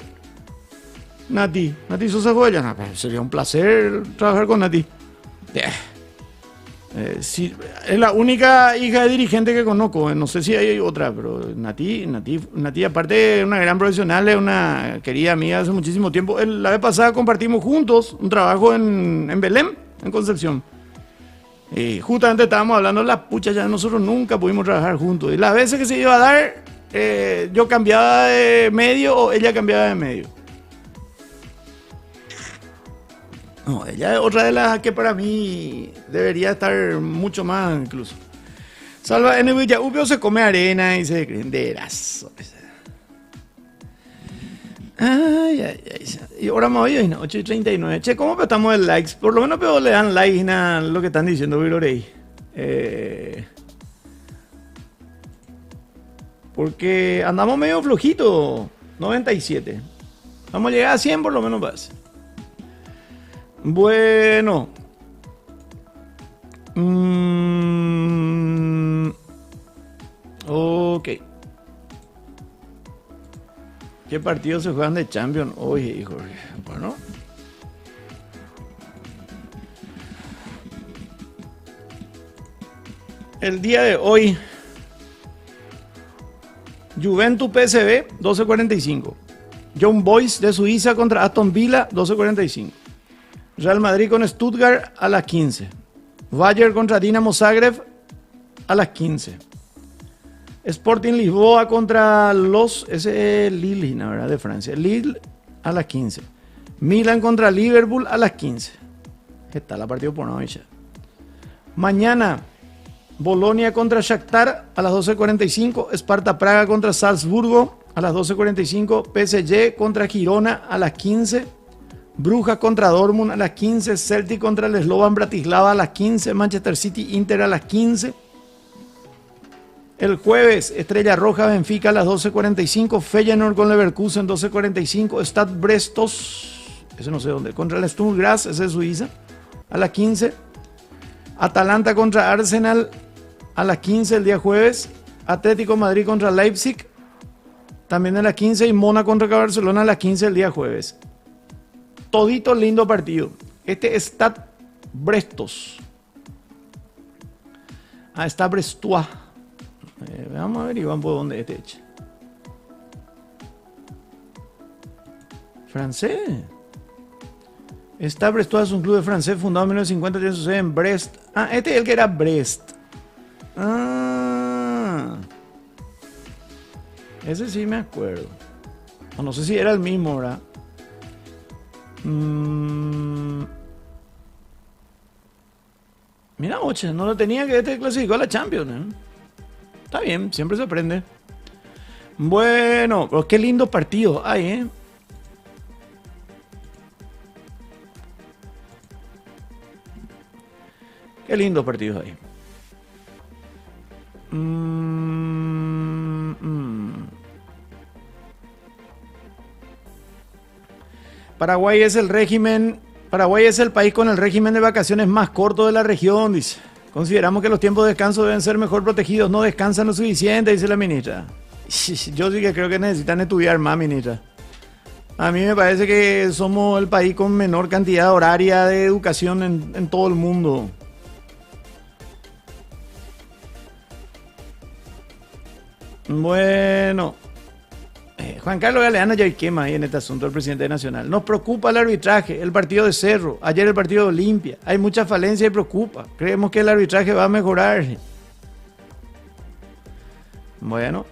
Nati Sosa Joya. Sería un placer trabajar con Nati. Sí, es la única hija de dirigente que conozco. No sé si hay otra, pero Nati aparte es una gran profesional, es una querida amiga hace muchísimo tiempo. La vez pasada compartimos juntos un trabajo en Belém, en Concepción. Y justamente estábamos hablando de las puchas, ya nosotros nunca pudimos trabajar juntos. Y las veces que se iba a dar, yo cambiaba de medio o ella cambiaba de medio. No, ella es otra de las que para mí debería estar mucho más incluso. Salva, en el Villaupio se come arena y se creen de erazo. Ay. Y ahora me voy, 8:39. Che, ¿cómo estamos de likes? Por lo menos le dan like a lo que están diciendo, Vilorey. Porque andamos medio flojito. 97. Vamos a llegar a 100 por lo menos más. Bueno. Ok. ¿Qué partidos se juegan de Champions hoy, hijo? Bueno. El día de hoy, Juventus PSV, 12:45. Young Boys de Suiza contra Aston Villa, 12:45. Real Madrid con Stuttgart a las 15. Bayern contra Dinamo Zagreb a las 15. Sporting Lisboa contra ese Lille, la verdad, de Francia. Lille a las 15. Milan contra Liverpool a las 15. Está la partido por noche. Mañana, Bolonia contra Shakhtar a las 12:45. Sparta Praga contra Salzburgo a las 12:45. PSG contra Girona a las 15. Brujas contra Dortmund a las 15. Celtic contra el Slovan Bratislava a las 15. Manchester City Inter a las 15. El jueves, Estrella Roja Benfica a las 12:45. Feyenoord con Leverkusen 12:45. Stade Brestos, ese no sé dónde, contra el Sturm Graz, ese es Suiza, a las 15. Atalanta contra Arsenal a las 15 el día jueves. Atlético Madrid contra Leipzig también a las 15. Y Mónaco contra Barcelona a las 15 el día jueves. Todito lindo partido. Este es Stade Brestos. Está Brestois. Vamos a ver, Iván, por dónde este hecho. Francés. Stade Brestois es un club de francés fundado en 1950, tiene su sede en Brest. Este es el que era Brest. Ese sí me acuerdo. No sé si era el mismo, ¿verdad? Mira, oche, no lo tenía que este clasificó a la Champions, ¿eh? Está bien, siempre se aprende. Bueno, pero qué lindo partido hay, ¿eh? Qué lindo partido hay. Paraguay es el país con el régimen de vacaciones más corto de la región, dice. Consideramos que los tiempos de descanso deben ser mejor protegidos. No descansan lo suficiente, dice la ministra. Yo sí que creo que necesitan estudiar más, ministra. A mí me parece que somos el país con menor cantidad horaria de educación en todo el mundo. Bueno. Juan Carlos Galeano ya quema ahí en este asunto el presidente nacional. Nos preocupa el arbitraje, el partido de Cerro, ayer el partido de Olimpia. Hay mucha falencia y preocupa. Creemos que el arbitraje va a mejorar. Bueno.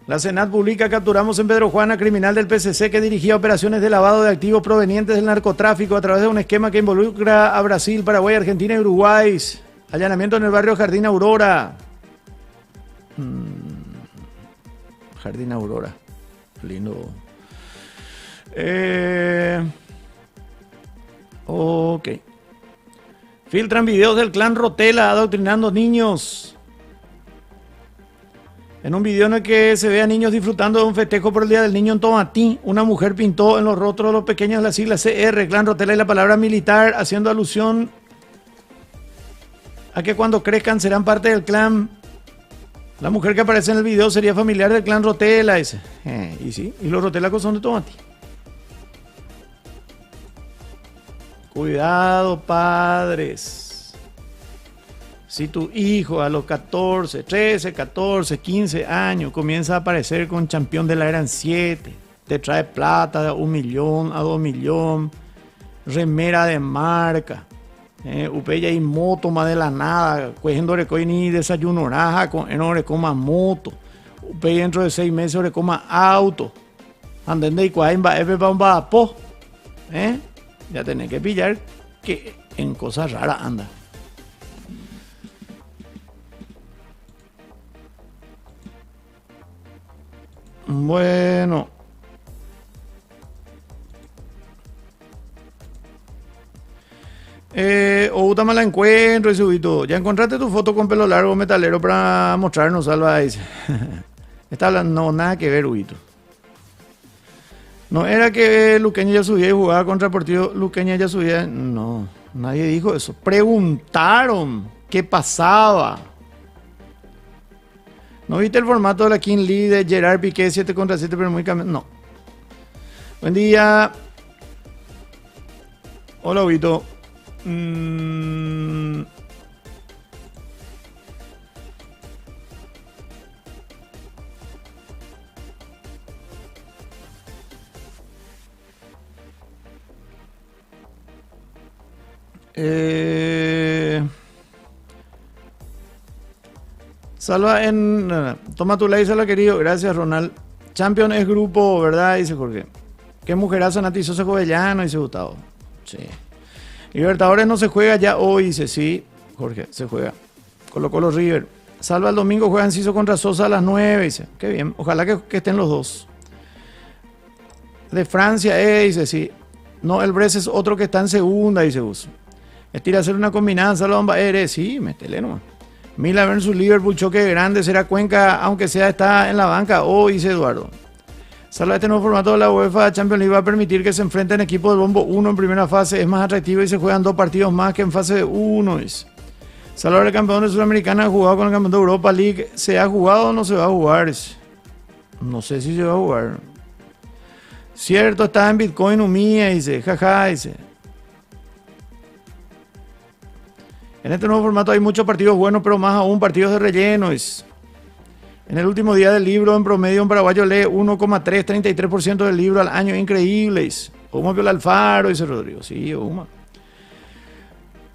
La Senat publica: capturamos en Pedro Juan a criminal del PCC que dirigía operaciones de lavado de activos provenientes del narcotráfico a través de un esquema que involucra a Brasil, Paraguay, Argentina y Uruguay. Allanamiento en el barrio Jardín Aurora. Jardín Aurora. Lindo. Ok. Filtran videos del clan Rotela adoctrinando niños. En un video en el que se ve a niños disfrutando de un festejo por el Día del Niño en Tomatí, una mujer pintó en los rostros de los pequeños las siglas CR, clan Rotela y la palabra militar, haciendo alusión a que cuando crezcan serán parte del clan. La mujer que aparece en el video sería familiar del clan Rotela, dice. Y sí, y los Rotelacos son de Tomatí. Cuidado, padres. Si tu hijo a los 14, 13, 14, 15 años comienza a aparecer con campeón de la Eran 7, te trae plata de 1 millón a 2 millones, remera de marca, upeya y moto más de la nada, cogiendo recoy ni desayuno raja, en hora coma moto, upeya dentro de 6 meses hora coma auto, andende y cuaimba epe pa un bapo, ya tenés que pillar que en cosas raras anda. Bueno. Outa me la encuentro y subito. Ya encontraste tu foto con pelo largo metalero para mostrarnos, Salva, dice. Está hablando, no, nada que ver, Huito. No era que Luqueña ya subía y jugaba contra Deportivo Luqueña ya subía. No, nadie dijo eso. Preguntaron qué pasaba. ¿No viste el formato de la King League de Gerard Piqué 7 contra 7, pero muy cambiado? No. Buen día. Hola, Huito. Salva en... Toma tu like, Salva querido. Gracias, Ronald. Champion es grupo, ¿verdad? Dice Jorge. Qué mujerazo Nati Sosa Jovellano, dice Gustavo. Sí. Libertadores no se juega ya hoy, dice. Sí, Jorge, se juega. Colo River. Salva el domingo, juega Enciso contra Sosa a las 9, dice. Qué bien. Ojalá que estén los dos. De Francia, dice, sí. No, el Brest es otro que está en segunda, dice Gus. Estira a hacer una combinada, Salva Bomba. Sí, métele nomás. Milan versus Liverpool, choque grande, será Cuenca, aunque sea está en la banca, dice Eduardo. Salva, este nuevo formato de la UEFA Champions League va a permitir que se enfrenten equipos del bombo 1 en primera fase, es más atractivo y se juegan 2 partidos más que en fase 1. Salva, el campeón de Sudamericana ha jugado con el campeón de Europa League, ¿se ha jugado o no se va a jugar? No sé si se va a jugar. Cierto, está en Bitcoin Umía, dice, jaja, dice. En este nuevo formato hay muchos partidos buenos, pero más aún partidos de relleno. En el último día del libro, en promedio, un paraguayo lee 1,33% del libro al año. Increíbles. Uma Viola Alfaro, dice Rodrigo. Sí, Uma.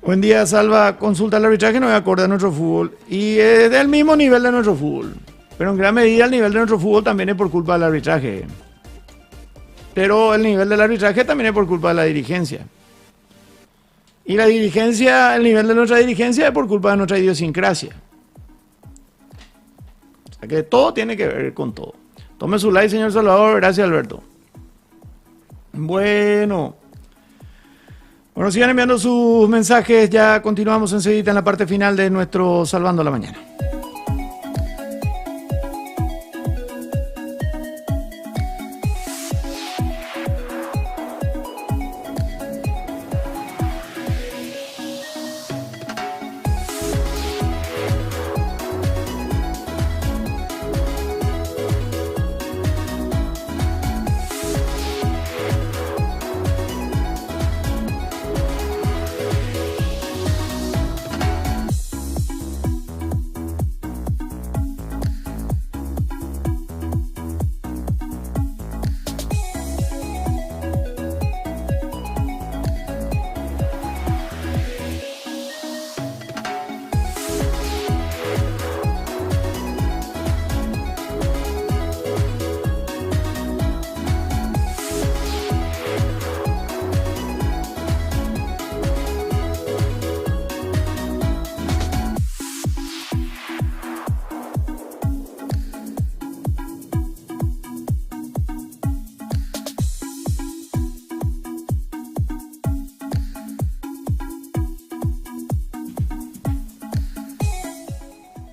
Buen día, Salva. Consulta el arbitraje, no es acorde a nuestro fútbol. Y es del mismo nivel de nuestro fútbol. Pero en gran medida el nivel de nuestro fútbol también es por culpa del arbitraje. Pero el nivel del arbitraje también es por culpa de la dirigencia. Y la dirigencia, el nivel de nuestra dirigencia es por culpa de nuestra idiosincrasia. O sea que todo tiene que ver con todo. Tome su like, señor Salvador. Gracias, Alberto. Bueno, sigan enviando sus mensajes. Ya continuamos enseguida en la parte final de nuestro Salvando la Mañana.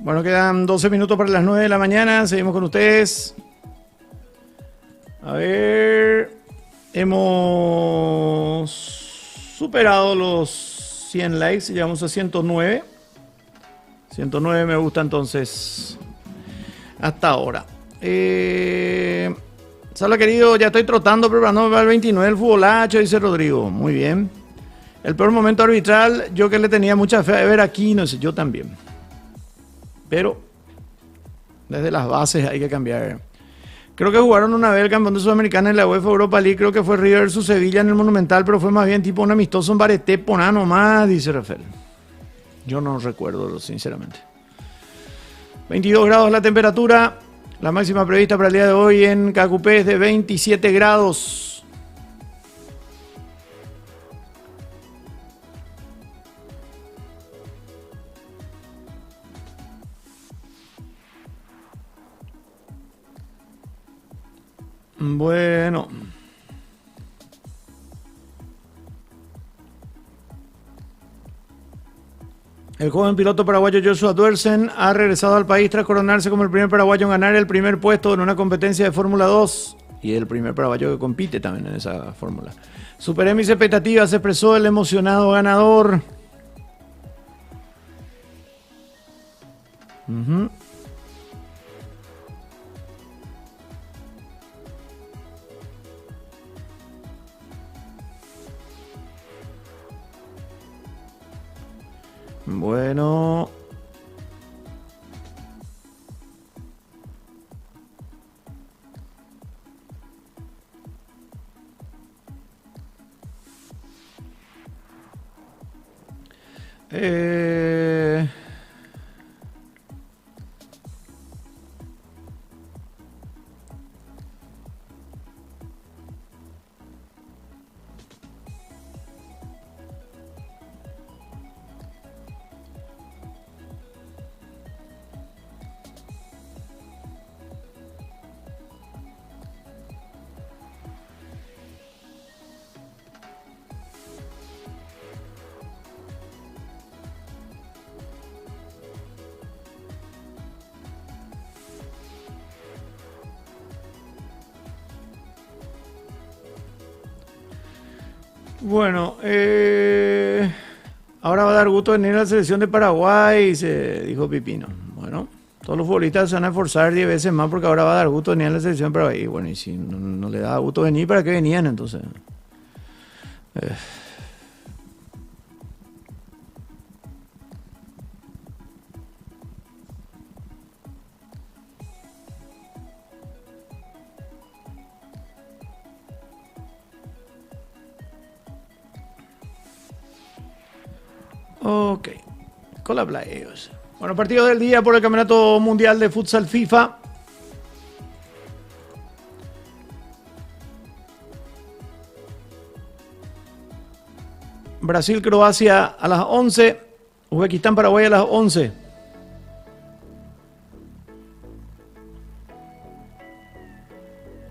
Bueno, quedan 12 minutos para las 9 de la mañana. Seguimos con ustedes. A ver. Hemos superado los 100 likes. Llegamos a 109. 109 me gusta entonces. Hasta ahora. Sala querido, ya estoy trotando, preparándome para el 29 del futbolacho, dice Rodrigo. Muy bien. El peor momento arbitral, yo que le tenía mucha fe a ver aquí, no sé, yo también. Pero desde las bases hay que cambiar. Creo que jugaron una vez el campeón de Sudamericana en la UEFA Europa League, creo que fue River versus Sevilla en el Monumental, pero fue más bien tipo un amistoso en Bareté, Poná nomás, dice Rafael. Yo no recuerdo, sinceramente. 22 grados la temperatura, la máxima prevista para el día de hoy en Cacupé es de 27 grados. Bueno. El joven piloto paraguayo Joshua Duersen ha regresado al país tras coronarse como el primer paraguayo en ganar el primer puesto en una competencia de Fórmula 2 y el primer paraguayo que compite también en esa fórmula. Superé mis expectativas, se expresó el emocionado ganador. Bueno. Bueno, ahora va a dar gusto venir a la selección de Paraguay, se dijo Pipino. Bueno, todos los futbolistas se van a esforzar 10 veces más porque ahora va a dar gusto venir a la selección de Paraguay. Y bueno, y si no le da gusto venir, ¿para qué venían entonces? Ok, con la playos. Bueno, partido del día por el Campeonato Mundial de Futsal FIFA. Brasil-Croacia a las 11. Uzbekistán-Paraguay a las 11.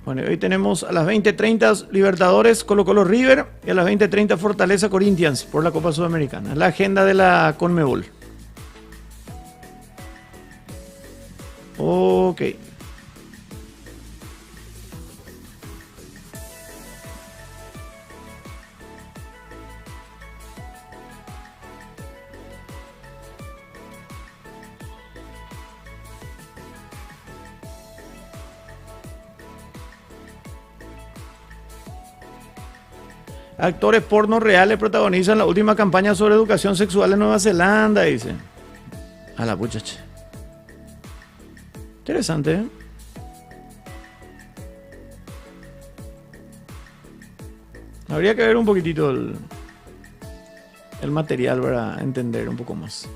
Bueno, hoy tenemos a las 20:30 Libertadores Colo-Colo River y a las 20:30 Fortaleza Corinthians por la Copa Sudamericana. La agenda de la Conmebol. Ok. Actores porno reales protagonizan la última campaña sobre educación sexual en Nueva Zelanda, dice. A la puchacha. Interesante, ¿eh? Habría que ver un poquitito el material para entender un poco más.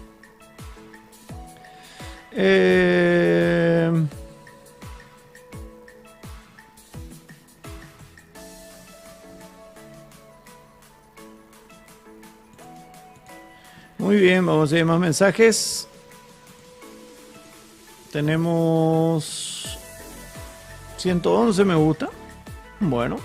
Muy bien, vamos a ver más mensajes. Tenemos 111 me gusta. Bueno.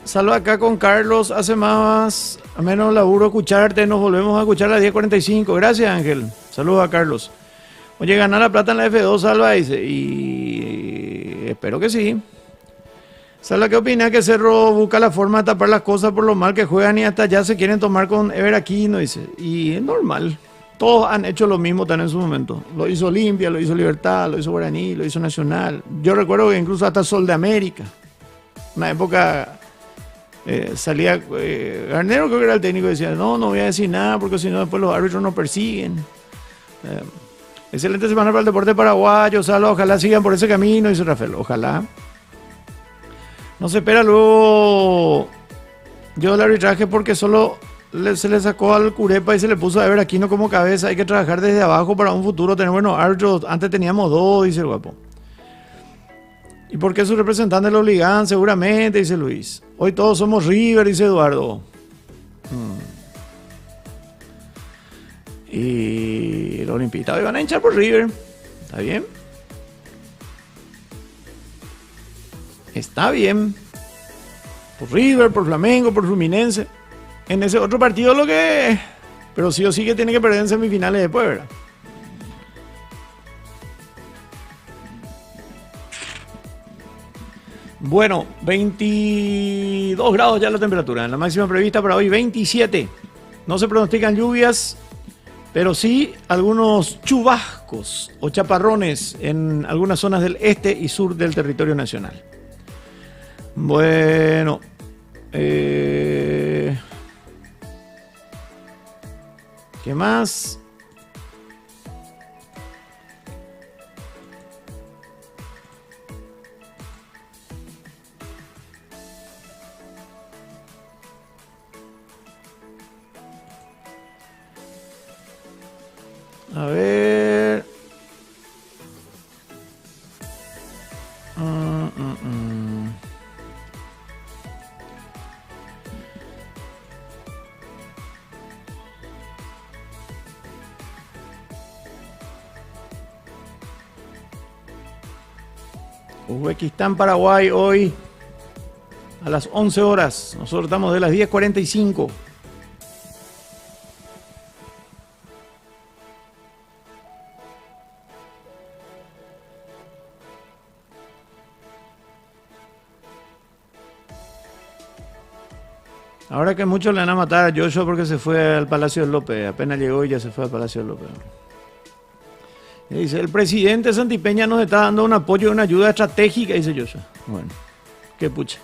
Salva acá con Carlos, hace más o menos laburo escucharte, nos volvemos a escuchar a las 10:45. Gracias, Ángel. Saludos a Carlos. Oye, ganar la plata en la F2, Salva, dice. Y espero que sí. Salva, ¿qué opina que Cerro busca la forma de tapar las cosas por lo mal que juegan y hasta ya se quieren tomar con Ever Aquino? Dice. Y es normal. Todos han hecho lo mismo también en su momento. Lo hizo Olimpia, lo hizo Libertad, lo hizo Guaraní, lo hizo Nacional. Yo recuerdo que incluso hasta Sol de América. Una época salía Garnero, creo que era el técnico, decía, no voy a decir nada porque si no después los árbitros nos persiguen. Excelente semana para el deporte paraguayo, Salva, ojalá sigan por ese camino, dice Rafael, ojalá. No se espera luego yo el arbitraje porque solo se le sacó al Curepa y se le puso a Ever Aquino como cabeza. Hay que trabajar desde abajo para un futuro tener buenos árbitros. Antes teníamos dos, dice el guapo. ¿Y por qué su representante lo obligan? Seguramente, dice Luis. Hoy todos somos River, dice Eduardo. Y los olimpistas hoy van a hinchar por River. ¿Está bien? Está bien. Por River, por Flamengo, por Fluminense. En ese otro partido lo que... Pero sí o sí que tiene que perder en semifinales después, ¿verdad? Bueno, 22 grados ya la temperatura. La máxima prevista para hoy 27. No se pronostican lluvias, pero sí algunos chubascos o chaparrones en algunas zonas del este y sur del territorio nacional. Bueno, ¿qué más? A ver. Uzbekistán, Paraguay hoy a las 11 horas. Nosotros estamos de las 10:45. Ahora que muchos le van a matar a Joshua porque se fue al Palacio de López. Apenas llegó y ya se fue al Palacio de López. Y dice, el presidente Santipeña nos está dando un apoyo y una ayuda estratégica, dice Joshua. Bueno, qué pucha.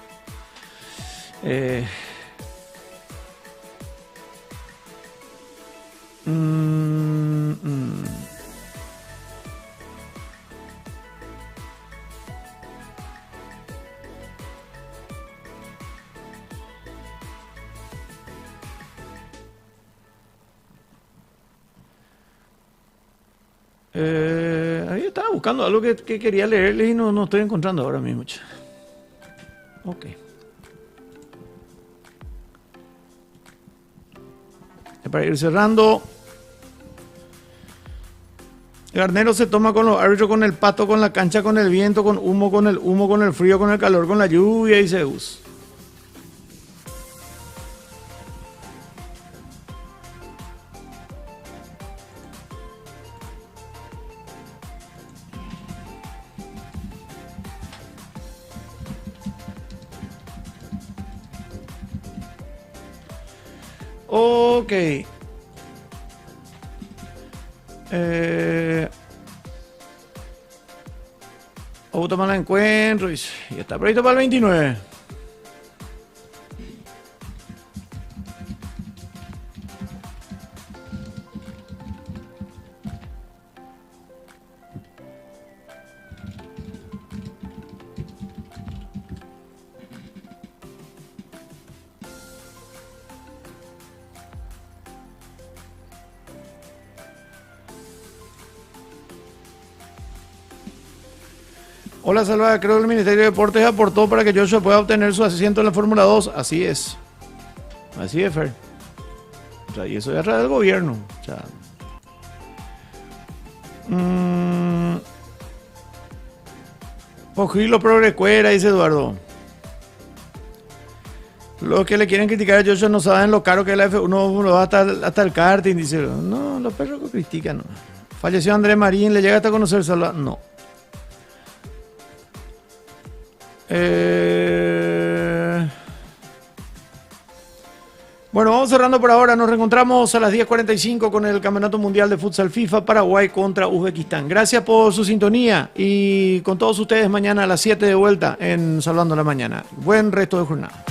Ahí estaba buscando algo que quería leerles y no estoy encontrando ahora mismo. Ok. Para ir cerrando, Garnero se toma con los árbitros, con el pato, con la cancha, con el viento, con el humo, con el frío, con el calor, con la lluvia y Zeus. Ok. Automan la encuentro y está previsto para el 29. Hola, Salva, creo que el Ministerio de Deportes aportó para que Joshua pueda obtener su asiento en la Fórmula 2. Así es. Así es, Fer. O sea, y eso es a través del gobierno. O sea, Ojilo progrecuera, dice Eduardo. Los que le quieren criticar a Joshua no saben lo caro que es la F1, uno va hasta el karting, dice, no, los perros que critican, no. Falleció Andrés Marín, le llega hasta conocer Salva, no. Bueno, vamos cerrando por ahora. Nos reencontramos a las 10:45 con el Campeonato Mundial de Futsal FIFA Paraguay contra Uzbekistán. Gracias por su sintonía y con todos ustedes mañana a las 7 de vuelta en Salvando la Mañana. Buen resto de jornada.